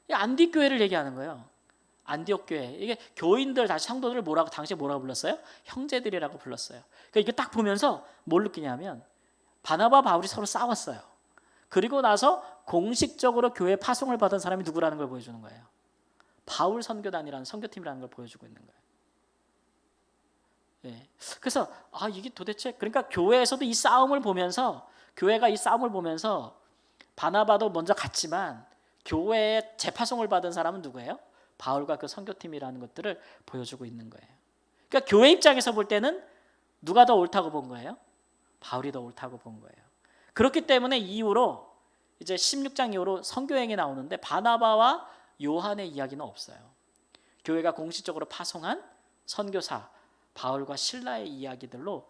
이 안디 교회를 얘기하는 거예요. 안디옥 교회. 이게 교인들, 다시 성도들을 당시에 뭐라고 불렀어요? 형제들이라고 불렀어요. 그러니까 이게 딱 보면서 뭘 느끼냐면 바나바 바울이 서로 싸웠어요. 그리고 나서 공식적으로 교회 파송을 받은 사람이 누구라는 걸 보여주는 거예요. 바울 선교단이라는 선교팀이라는 걸 보여주고 있는 거예요. 예. 그래서 이게 도대체, 그러니까 교회에서도 이 싸움을 보면서, 교회가 이 싸움을 보면서 바나바도 먼저 갔지만 교회에 재파송을 받은 사람은 누구예요? 바울과 그 선교팀이라는 것들을 보여주고 있는 거예요. 그러니까 교회 입장에서 볼 때는 누가 더 옳다고 본 거예요? 바울이 더 옳다고 본 거예요. 그렇기 때문에 이후로 이제 16장 이후로 선교행이 나오는데 바나바와 요한의 이야기는 없어요. 교회가 공식적으로 파송한 선교사 바울과 신라의 이야기들로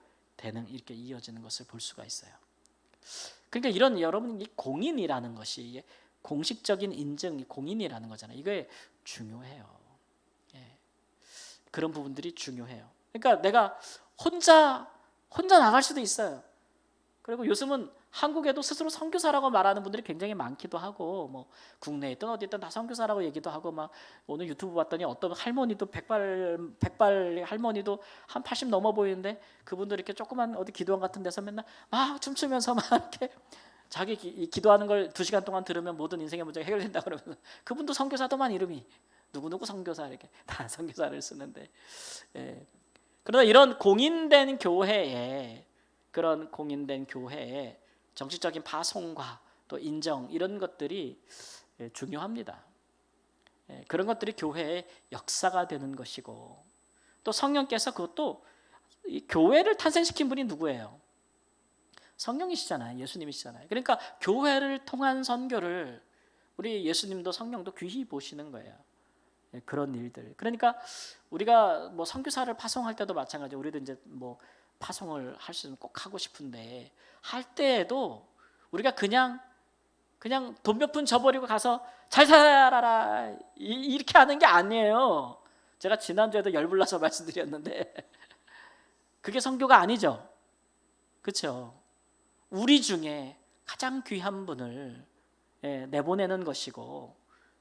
이렇게 이어지는 것을 볼 수가 있어요. 그러니까 이런, 여러분, 이 공인이라는 것이 공식적인 인증, 공인이라는 거잖아요. 이게 중요해요. 예. 그런 부분들이 중요해요. 그러니까 내가 혼자 나갈 수도 있어요. 그리고 요즘은 한국에도 스스로 선교사라고 말하는 분들이 굉장히 많기도 하고, 뭐 국내에 있든 어디 있든 다 선교사라고 얘기도 하고, 막 오늘 유튜브 봤더니 어떤 할머니도 백발 할머니도 한 80 넘어 보이는데 그분들 이렇게 조그만 어디 기도원 같은 데서 맨날 막 춤추면서 막 이렇게 자기 기도하는 걸 2시간 동안 들으면 모든 인생의 문제가 해결된다 그러면서, 그분도 선교사도만 이름이 누구누구 선교사 이렇게 다 선교사를 쓰는데, 예. 그러나 이런 공인된 교회에 정치적인 파송과 또 인정, 이런 것들이 중요합니다. 그런 것들이 교회의 역사가 되는 것이고, 또 성령께서 그것도, 이 교회를 탄생시킨 분이 누구예요? 성령이시잖아요. 예수님이시잖아요. 그러니까 교회를 통한 선교를 우리 예수님도 성령도 귀히 보시는 거예요. 그런 일들. 그러니까 우리가 뭐 선교사를 파송할 때도 마찬가지로, 우리도 이제 뭐 파송을 할 수 있으면 꼭 하고 싶은데, 할 때에도 우리가 그냥 돈 몇 푼 줘버리고 가서 잘 살아라 이렇게 하는 게 아니에요. 제가 지난주에도 열불나서 말씀드렸는데 그게 선교가 아니죠. 그렇죠? 우리 중에 가장 귀한 분을 내보내는 것이고,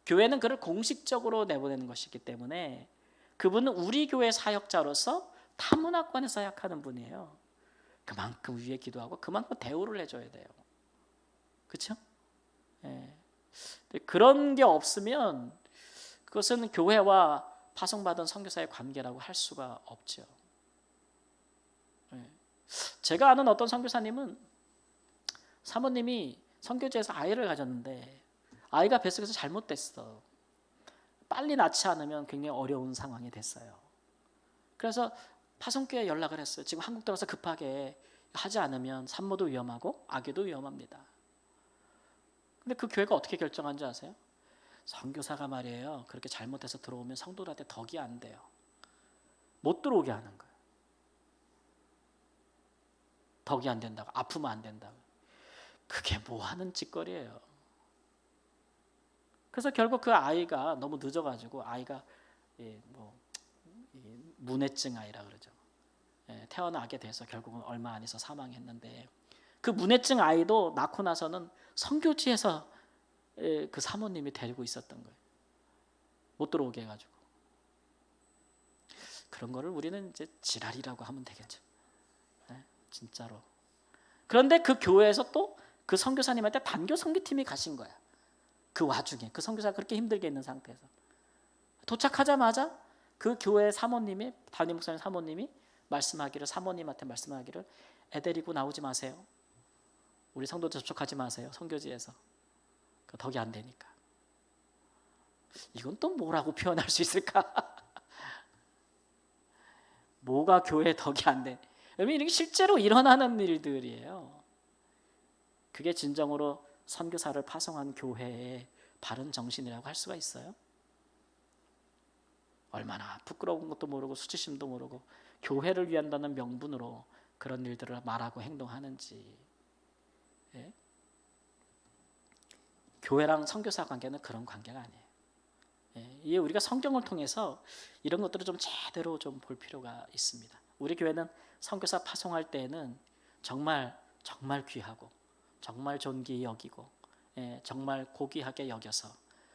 교회는 그를 공식적으로 내보내는 것이기 때문에 그분은 우리 교회 사역자로서 타문화권에 사역하는 분이에요. 그만큼 위에 기도하고 그만큼 대우를 해줘야 돼요. 그렇죠? 그런 게 없으면 그것은 교회와 파송받은 선교사의 관계라고 할 수가 없죠. 제가 아는 어떤 선교사님은, 사모님이 선교지에서 아이를 가졌는데 아이가 뱃속에서 잘못됐어. 빨리 낳지 않으면 굉장히 어려운 상황이 됐어요. 그래서 파송교회에 연락을 했어요. 지금 한국 들어서 급하게 하지 않으면 산모도 위험하고 아기도 위험합니다. 근데 그 교회가 어떻게 결정한 줄 아세요? 선교사가 말이에요, 그렇게 잘못해서 들어오면 성도들한테 덕이 안 돼요. 못 들어오게 하는 거예요. 덕이 안 된다고, 아프면 안 된다고. 그게 뭐 하는 짓거리예요. 그래서 결국 그 아이가 너무 늦어가지고, 아이가 문해증 아이라 그러죠. 태어나게 돼서 결국은 얼마 안 있어 사망했는데, 그 문해증 아이도 낳고 나서는 선교지에서 그 사모님이 데리고 있었던 거예요. 못 들어오게 해가지고. 그런 거를 우리는 이제 지랄이라고 하면 되겠죠. 진짜로. 그런데 그 교회에서 또 그 선교사님한테 단교 선교팀이 가신 거야. 그 와중에 그 선교사가 그렇게 힘들게 있는 상태에서 도착하자마자 그 교회 사모님이, 담임 목사님 사모님이 사모님한테 말씀하기를, 애 데리고 나오지 마세요. 우리 성도 접촉하지 마세요. 선교지에서. 그 덕이 안 되니까. 이건 또 뭐라고 표현할 수 있을까? 뭐가 교회 덕이 안 돼? 여러분, 이게 실제로 일어나는 일들이에요. 그게 진정으로 선교사를 파송한 교회의 바른 정신이라고 할 수가 있어요? 얼마나 부끄러운 것도 모르고 수치심도 모르고 교회를 위한다는 명분으로 그런 일들을 말하고 행동하는지. 예? 교회랑 선교사 관계는 그런 관계가 아니에요. 예? 이게 우리가 성경을 통해서 이런 것들을 좀 제대로 좀 볼 필요가 있습니다. 우리 교회는 선교사 파송할 때에는 정말 귀하고 정말 존귀히 여기고, 예, 정말 고귀하게 여겨서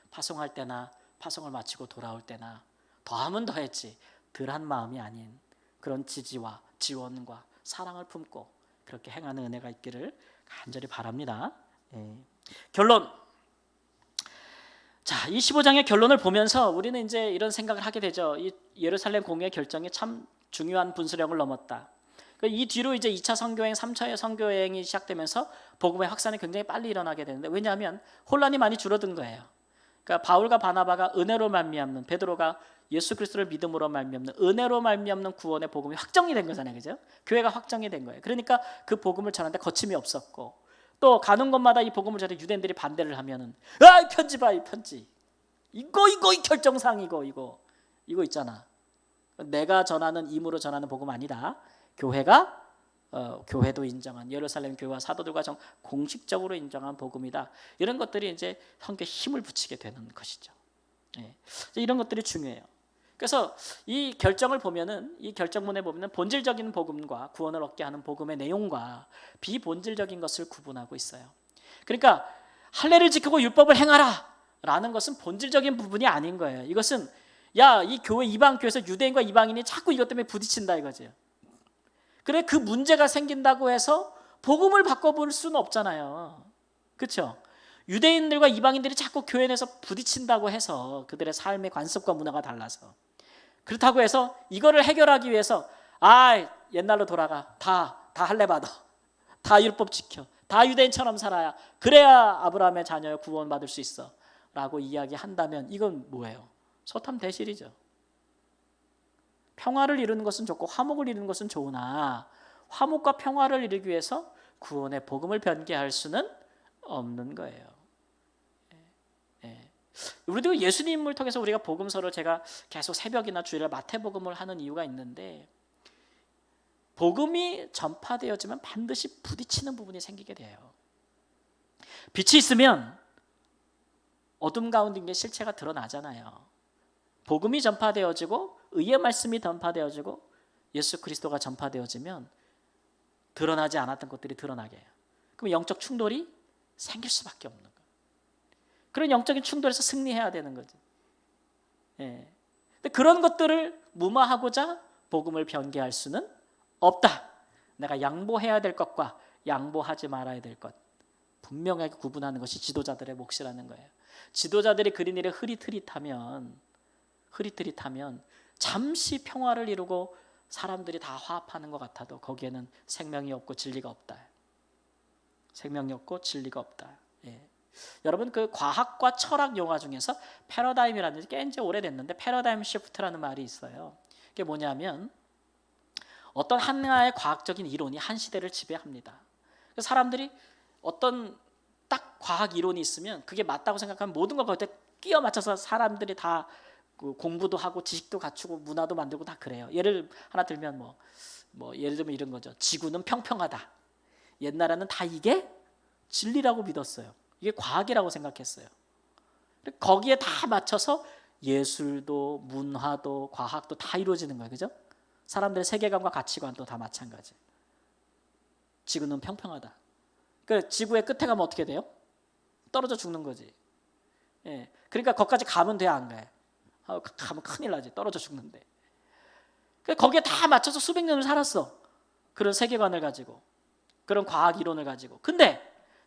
파송할 때나 파송을 마치고 돌아올 때나 더하면 더했지 덜한 마음이 아닌 그런 지지와 지원과 사랑을 품고 그렇게 행하는 은혜가 있기를 간절히 바랍니다. 예. 결론. 자, 이 15장의 결론을 보면서 우리는 이제 이런 생각을 하게 되죠. 이 예루살렘 공의의 결정이 참 중요한 분수령을 넘었다. 이 뒤로 이제 2차 선교행, 3차 선교행이 시작되면서 복음의 확산이 굉장히 빨리 일어나게 되는데, 왜냐하면 혼란이 많이 줄어든 거예요. 그러니까 바울과 바나바가 은혜로 말미암는, 베드로가 예수 그리스도를 믿음으로 말미암는, 은혜로 말미암는 구원의 복음이 확정이 된 거잖아요, 그죠? 교회가 확정이 된 거예요. 그러니까 그 복음을 전하는데 거침이 없었고, 또 가는 곳마다 이 복음을 전해 유대인들이 반대를 하면은, 이 편지 봐, 이 편지, 이거 이 결정사항 이거 있잖아. 내가 전하는 임으로 전하는 복음 아니다. 교회가 교회도 인정한, 예루살렘 교회와 사도들과 공식적으로 인정한 복음이다. 이런 것들이 이제 성교에 힘을 붙이게 되는 것이죠. 예. 이런 것들이 중요해요. 그래서 이 결정을 보면은, 이 결정문에 보면은 본질적인 복음과 구원을 얻게 하는 복음의 내용과 비본질적인 것을 구분하고 있어요. 그러니까 할례를 지키고 율법을 행하라 라는 것은 본질적인 부분이 아닌 거예요. 이것은 이 교회, 이방 교회에서 유대인과 이방인이 자꾸 이것 때문에 부딪힌다 이거죠. 그래, 그 문제가 생긴다고 해서 복음을 바꿔볼 수는 없잖아요. 그렇죠? 유대인들과 이방인들이 자꾸 교회 내에서 부딪힌다고 해서 그들의 삶의 관습과 문화가 달라서, 그렇다고 해서 이거를 해결하기 위해서 옛날로 돌아가, 다 할례 받아, 다 율법 지켜, 다 유대인처럼 살아야, 그래야 아브라함의 자녀의 구원 받을 수 있어 라고 이야기한다면 이건 뭐예요? 소탐대실이죠. 평화를 이루는 것은 좋고 화목을 이루는 것은 좋으나 화목과 평화를 이루기 위해서 구원의 복음을 변개할 수는 없는 거예요. 우리도 예수님을 통해서 우리가 복음서를, 제가 계속 새벽이나 주일에 마태복음을 하는 이유가 있는데, 복음이 전파되어지면 반드시 부딪히는 부분이 생기게 돼요. 빛이 있으면 어둠 가운데 있는 실체가 드러나잖아요. 복음이 전파되어지고 의의 말씀이 전파되어지고 예수 그리스도가 전파되어지면 드러나지 않았던 것들이 드러나게 해요. 그럼 영적 충돌이 생길 수밖에 없는 거예요. 그런 영적인 충돌에서 승리해야 되는 거죠. 예. 근데 그런 것들을 무마하고자 복음을 변개할 수는 없다. 내가 양보해야 될 것과 양보하지 말아야 될 것, 분명하게 구분하는 것이 지도자들의 몫이라는 거예요. 지도자들이 그린 일에 흐릿흐릿하면 잠시 평화를 이루고 사람들이 다 화합하는 것 같아도 거기에는 생명이 없고 진리가 없다. 생명이 없고 진리가 없다. 예. 여러분, 그 과학과 철학 용어 중에서 패러다임이라는 게 꽤 이제 오래됐는데, 패러다임 시프트라는 말이 있어요. 이게 뭐냐면 어떤 하나의 과학적인 이론이 한 시대를 지배합니다. 사람들이 어떤 딱 과학 이론이 있으면 그게 맞다고 생각하면 모든 걸 거기에 끼워 맞춰서 사람들이 다 공부도 하고 지식도 갖추고 문화도 만들고 다 그래요. 예를 하나 들면 예를 들면 이런 거죠. 지구는 평평하다. 옛날에는 다 이게 진리라고 믿었어요. 이게 과학이라고 생각했어요. 거기에 다 맞춰서 예술도 문화도 과학도 다 이루어지는 거예요. 그죠? 사람들의 세계관과 가치관도 다 마찬가지. 지구는 평평하다. 그 지구의 끝에 가면 어떻게 돼요? 떨어져 죽는 거지. 예. 그러니까 거기까지 가면 돼, 안 돼? 가면 큰일 나지. 떨어져 죽는데. 거기에 다 맞춰서 수백 년을 살았어. 그런 세계관을 가지고, 그런 과학 이론을 가지고. 근데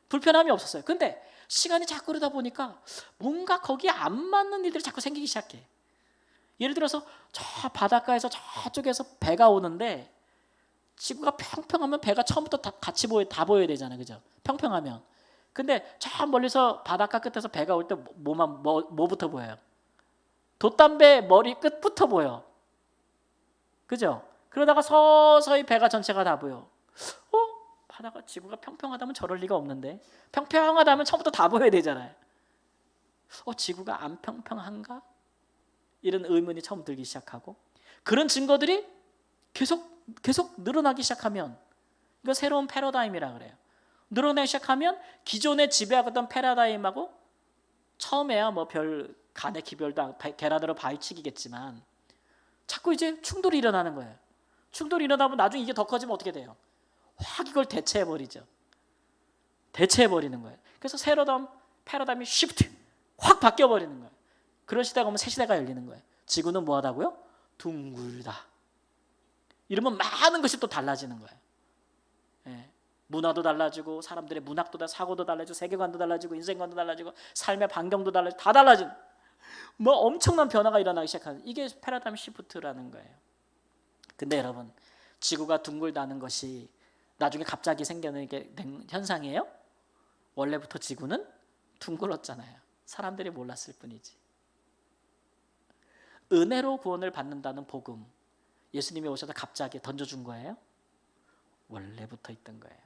불편함이 없었어요. 근데 시간이 자꾸 그러다 보니까 뭔가 거기에 안 맞는 일들이 자꾸 생기기 시작해. 예를 들어서 저 바닷가에서 저쪽에서 배가 오는데, 지구가 평평하면 배가 처음부터 다 보여야 되잖아요. 그죠? 평평하면. 근데 저 멀리서 바닷가 끝에서 배가 올 때 뭐부터 보여요? 돛담배 머리 끝부터 보여. 그죠? 그러다가 서서히 배가 전체가 다 보여. 하다가 지구가 평평하다면 저럴 리가 없는데, 평평하다면 처음부터 다 보여야 되잖아요. 지구가 안 평평한가? 이런 의문이 처음 들기 시작하고, 그런 증거들이 계속 늘어나기 시작하면, 이거 새로운 패러다임이라 그래요. 늘어나기 시작하면 기존에 지배하던 패러다임하고, 처음에야 뭐 별 간의 기별도 계란으로 바위치기겠지만 자꾸 이제 충돌이 일어나는 거예요. 충돌이 일어나면 나중에 이게 더 커지면 어떻게 돼요? 확 이걸 대체해버리죠. 대체해버리는 거예요. 그래서 새로운 패러다임이 쉬프트 확 바뀌어버리는 거예요. 그런 시대가 오면 새 시대가 열리는 거예요. 지구는 뭐하다고요? 둥글다. 이러면 많은 것이 또 달라지는 거예요. 예. 문화도 달라지고, 사람들의 문학도 사고도 달라지고, 세계관도 달라지고, 인생관도 달라지고, 삶의 반경도 달라지고, 다 달라지는, 뭐 엄청난 변화가 일어나기 시작하는, 이게 패러다임 시프트라는 거예요. 근데 여러분, 지구가 둥글다는 것이 나중에 갑자기 생겨난 현상이에요? 원래부터 지구는 둥글었잖아요. 사람들이 몰랐을 뿐이지. 은혜로 구원을 받는다는 복음, 예수님이 오셔서 갑자기 던져준 거예요? 원래부터 있던 거예요.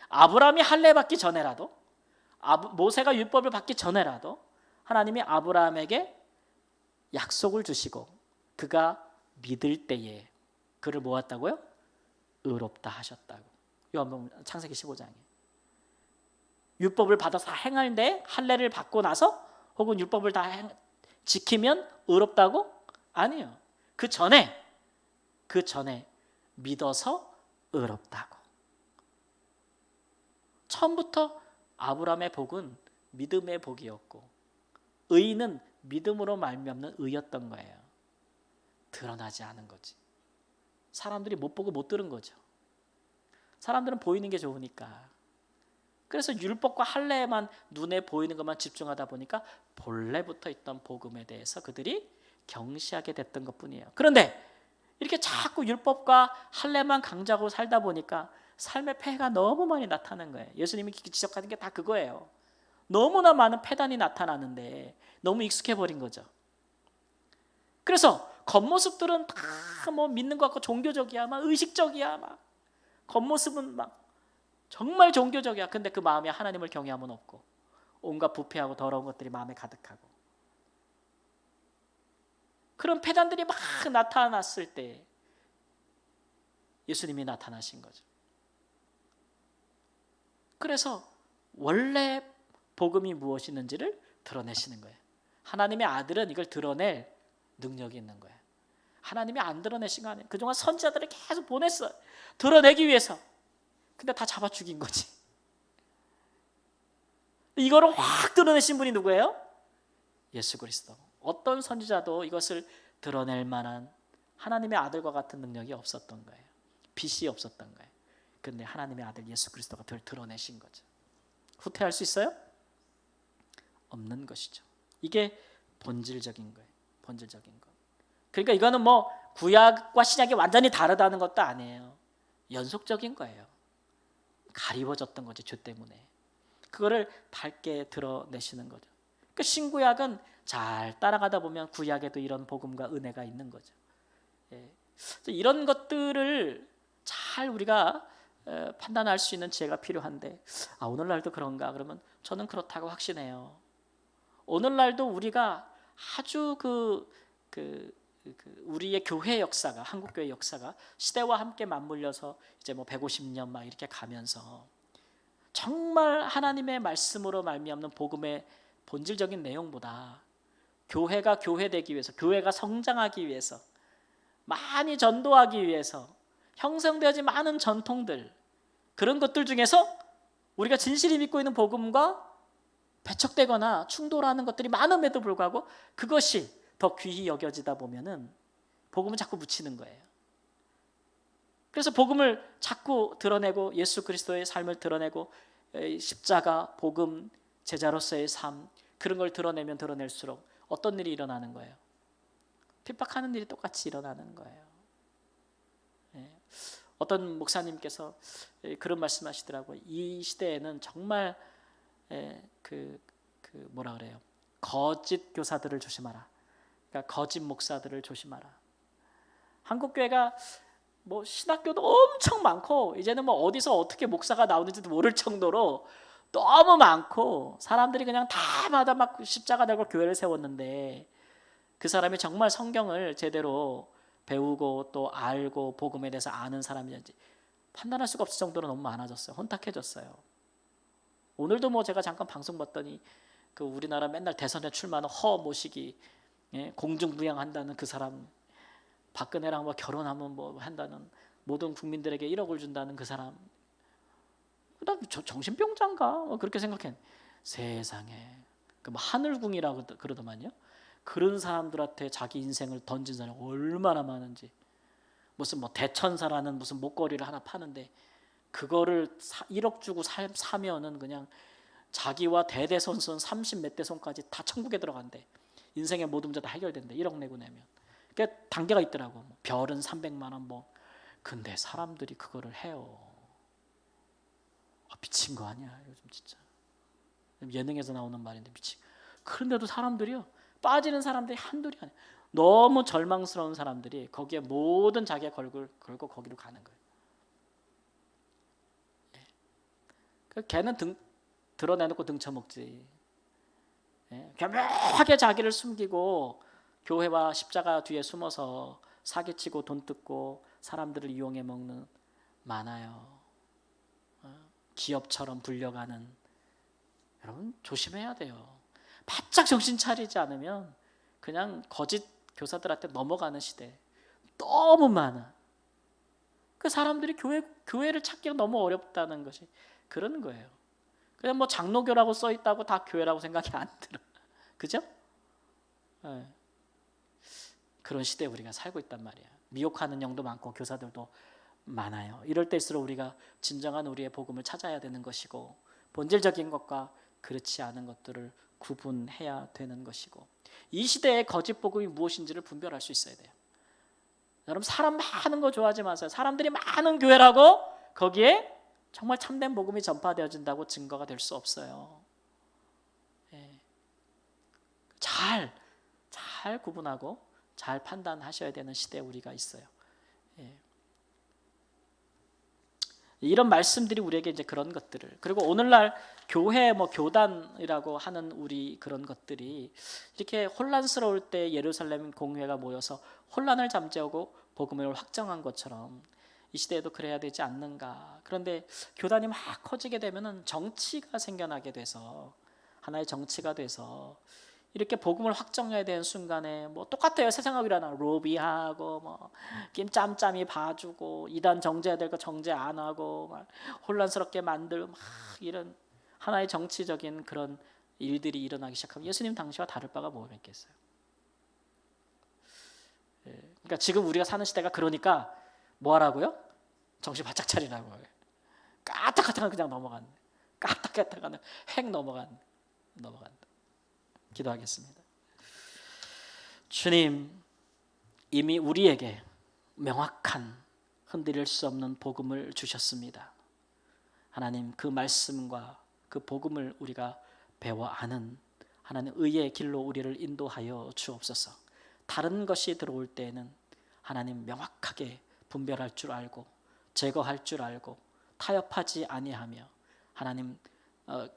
아브라함이 할례 받기 전에라도, 모세가 율법을 받기 전에라도 하나님이 아브라함에게 약속을 주시고 그가 믿을 때에 그를 모았다고요? 의롭다 하셨다고. 요한복음 창세기 15장에. 율법을 받아서 행하는데, 할례를 받고 나서 혹은 율법을 다 지키면 의롭다고? 아니에요. 그 전에 믿어서 의롭다고. 처음부터 아브라함의 복은 믿음의 복이었고, 의는 믿음으로 말미암는 의였던 거예요. 드러나지 않은 거지. 사람들이 못 보고 못 들은 거죠. 사람들은 보이는 게 좋으니까. 그래서 율법과 할례에만, 눈에 보이는 것만 집중하다 보니까 본래부터 있던 복음에 대해서 그들이 경시하게 됐던 것뿐이에요. 그런데 이렇게 자꾸 율법과 할례만 강조하고 살다 보니까 삶의 폐해가 너무 많이 나타나는 거예요. 예수님이 지적하는 게 다 그거예요. 너무나 많은 폐단이 나타나는데 너무 익숙해 버린 거죠. 그래서 겉모습들은 다 뭐 믿는 것 같고 종교적이야, 막 의식적이야, 막 겉모습은 막 정말 종교적이야. 근데 그 마음에 하나님을 경외함은 없고, 온갖 부패하고 더러운 것들이 마음에 가득하고, 그런 폐단들이 막 나타났을 때 예수님이 나타나신 거죠. 그래서 원래 복음이 무엇이는지를 드러내시는 거예요. 하나님의 아들은 이걸 드러낼 능력이 있는 거예요. 하나님이 안 드러내신 거 아니에요. 그동안 선지자들을 계속 보냈어요. 드러내기 위해서. 근데 다 잡아 죽인 거지. 이거를 확 드러내신 분이 누구예요? 예수 그리스도. 어떤 선지자도 이것을 드러낼 만한 하나님의 아들과 같은 능력이 없었던 거예요. 빛이 없었던 거예요. 그런데 하나님의 아들 예수 그리스도가 그걸 드러내신 거죠. 후퇴할 수 있어요? 없는 것이죠. 이게 본질적인 거예요. 본질적인 거. 그러니까 이거는 뭐 구약과 신약이 완전히 다르다는 것도 아니에요. 연속적인 거예요. 가리워졌던 거죠. 죄 때문에. 그거를 밝게 드러내시는 거죠. 그러니까 신구약은 잘 따라가다 보면 구약에도 이런 복음과 은혜가 있는 거죠. 예. 이런 것들을 잘 우리가 판단할 수 있는 지혜가 필요한데, 오늘날도 그런가? 그러면 저는 그렇다고 확신해요. 오늘날도 우리가 아주 우리의 교회 역사가, 한국 교회 역사가 시대와 함께 맞물려서 이제 뭐 150년 막 이렇게 가면서 정말 하나님의 말씀으로 말미암는 복음의 본질적인 내용보다 교회가 교회되기 위해서, 교회가 성장하기 위해서, 많이 전도하기 위해서 형성되어진 많은 전통들, 그런 것들 중에서 우리가 진실히 믿고 있는 복음과 배척되거나 충돌하는 것들이 많음에도 불구하고 그것이 더 귀히 여겨지다 보면은 복음은 자꾸 묻히는 거예요. 그래서 복음을 자꾸 드러내고, 예수 그리스도의 삶을 드러내고, 십자가, 복음, 제자로서의 삶, 그런 걸 드러내면 드러낼수록 어떤 일이 일어나는 거예요? 핍박하는 일이 똑같이 일어나는 거예요. 어떤 목사님께서 그런 말씀하시더라고요. 이 시대에는 정말 뭐라 그래요? 거짓 교사들을 조심하라. 그러니까 거짓 목사들을 조심하라. 한국 교회가 뭐 신학교도 엄청 많고 이제는 뭐 어디서 어떻게 목사가 나오는지도 모를 정도로 너무 많고 사람들이 그냥 다 받아 막 십자가 달고 교회를 세웠는데 그 사람이 정말 성경을 제대로 배우고 또 알고 복음에 대해서 아는 사람이었는지 판단할 수가 없을 정도로 너무 많아졌어요. 혼탁해졌어요. 오늘도 뭐 제가 잠깐 방송 봤더니 그 우리나라 맨날 대선에 출마하는 허 모시기, 예? 공중부양한다는 그 사람, 박근혜랑 뭐 결혼하면 뭐 한다는, 모든 국민들에게 1억을 준다는 그 사람, 나 정신병자인가 뭐 그렇게 생각해. 세상에 그 뭐 하늘궁이라고 그러더만요. 그런 사람들한테 자기 인생을 던진 사람이 얼마나 많은지. 무슨 뭐 대천사라는 무슨 목걸이를 하나 파는데 그거를 1억 주고 사면은 그냥 자기와 대대손손 30 몇 대 손까지 다 천국에 들어간대. 인생의 모든 문제 다 해결된대. 1억 내고 내면. 그러니까 단계가 있더라고. 별은 300만 원 뭐. 근데 사람들이 그거를 해요. 미친 거 아니야 요즘 진짜. 예능에서 나오는 말인데 미친. 그런데도 사람들이요, 빠지는 사람들이 한둘이 아니야. 너무 절망스러운 사람들이 거기에 모든 자기의 걸고 거기로 가는 거예요. 걔는 드러내놓고 등쳐먹지. 교묘하게 자기를 숨기고 교회와 십자가 뒤에 숨어서 사기치고 돈 뜯고 사람들을 이용해 먹는 많아요. 기업처럼 불려가는. 여러분 조심해야 돼요. 바짝 정신 차리지 않으면 그냥 거짓 교사들한테 넘어가는 시대 너무 많아. 그 사람들이 교회를 찾기가 너무 어렵다는 것이 그런 거예요. 그냥 뭐 장로교라고 써 있다고 다 교회라고 생각이 안 들어. 그죠? 네. 그런 시대에 우리가 살고 있단 말이야. 미혹하는 영도 많고 교사들도 많아요. 이럴 때일수록 우리가 진정한 우리의 복음을 찾아야 되는 것이고 본질적인 것과 그렇지 않은 것들을 구분해야 되는 것이고 이 시대의 거짓 복음이 무엇인지를 분별할 수 있어야 돼요. 여러분 사람 많은 거 좋아하지 마세요. 사람들이 많은 교회라고 거기에 정말 참된 복음이 전파되어진다고 증거가 될 수 없어요. 잘 구분하고 잘 판단하셔야 되는 시대에 우리가 있어요. 이런 말씀들이 우리에게 이제 그런 것들을, 그리고 오늘날 교회 뭐 교단이라고 하는 우리 그런 것들이 이렇게 혼란스러울 때 예루살렘 공회가 모여서 혼란을 잠재우고 복음을 확정한 것처럼 이 시대에도 그래야 되지 않는가. 그런데 교단이 막 커지게 되면은 정치가 생겨나게 돼서 하나의 정치가 돼서 이렇게 복음을 확정해야 되는 순간에 뭐 똑같아요. 세상하고 일어나 로비하고 뭐 짬짬이 봐주고 이단 정제해야 될 거 정제 안 하고 막 혼란스럽게 만들고 막 이런 하나의 정치적인 그런 일들이 일어나기 시작하면 예수님 당시와 다를 바가 뭐가 있겠어요. 그러니까 지금 우리가 사는 시대가 그러니까 뭐 하라고요? 정신 바짝 차리라고. 까딱까딱한 그냥 넘어가는, 까딱까딱하는 핵 넘어간다. 기도하겠습니다. 주님, 이미 우리에게 명확한 흔들릴 수 없는 복음을 주셨습니다. 하나님, 그 말씀과 그 복음을 우리가 배워 아는 하나님 의의 길로 우리를 인도하여 주옵소서. 다른 것이 들어올 때에는 하나님 명확하게 분별할 줄 알고 제거할 줄 알고 타협하지 아니하며 하나님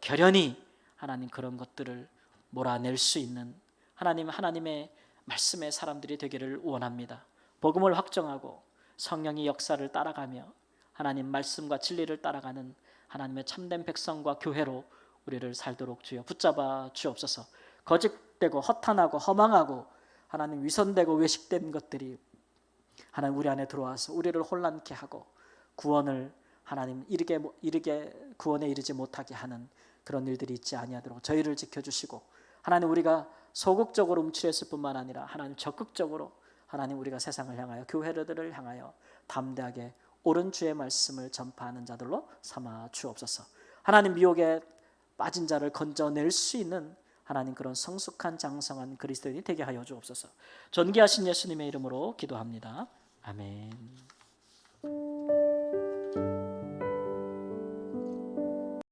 결연히 하나님 그런 것들을 몰아낼 수 있는 하나님의 말씀의 사람들이 되기를 원합니다. 복음을 확정하고 성령의 역사를 따라가며 하나님 말씀과 진리를 따라가는 하나님의 참된 백성과 교회로 우리를 살도록 주여 붙잡아 주옵소서. 거짓되고 허탄하고 허망하고 하나님 위선되고 외식된 것들이 하나님 우리 안에 들어와서 우리를 혼란케 하고 구원을 하나님 이르게 구원에 이르지 못하게 하는 그런 일들이 있지 아니하도록 저희를 지켜주시고 하나님 우리가 소극적으로 움츠렸을 뿐만 아니라 하나님 적극적으로 하나님 우리가 세상을 향하여 교회들을 향하여 담대하게 옳은 주의 말씀을 전파하는 자들로 삼아 주옵소서. 하나님 미혹에 빠진 자를 건져낼 수 있는 하나님 그런 성숙한 장성한 그리스도인이 되게 하여 주옵소서. 존귀하신 예수님의 이름으로 기도합니다. 아멘.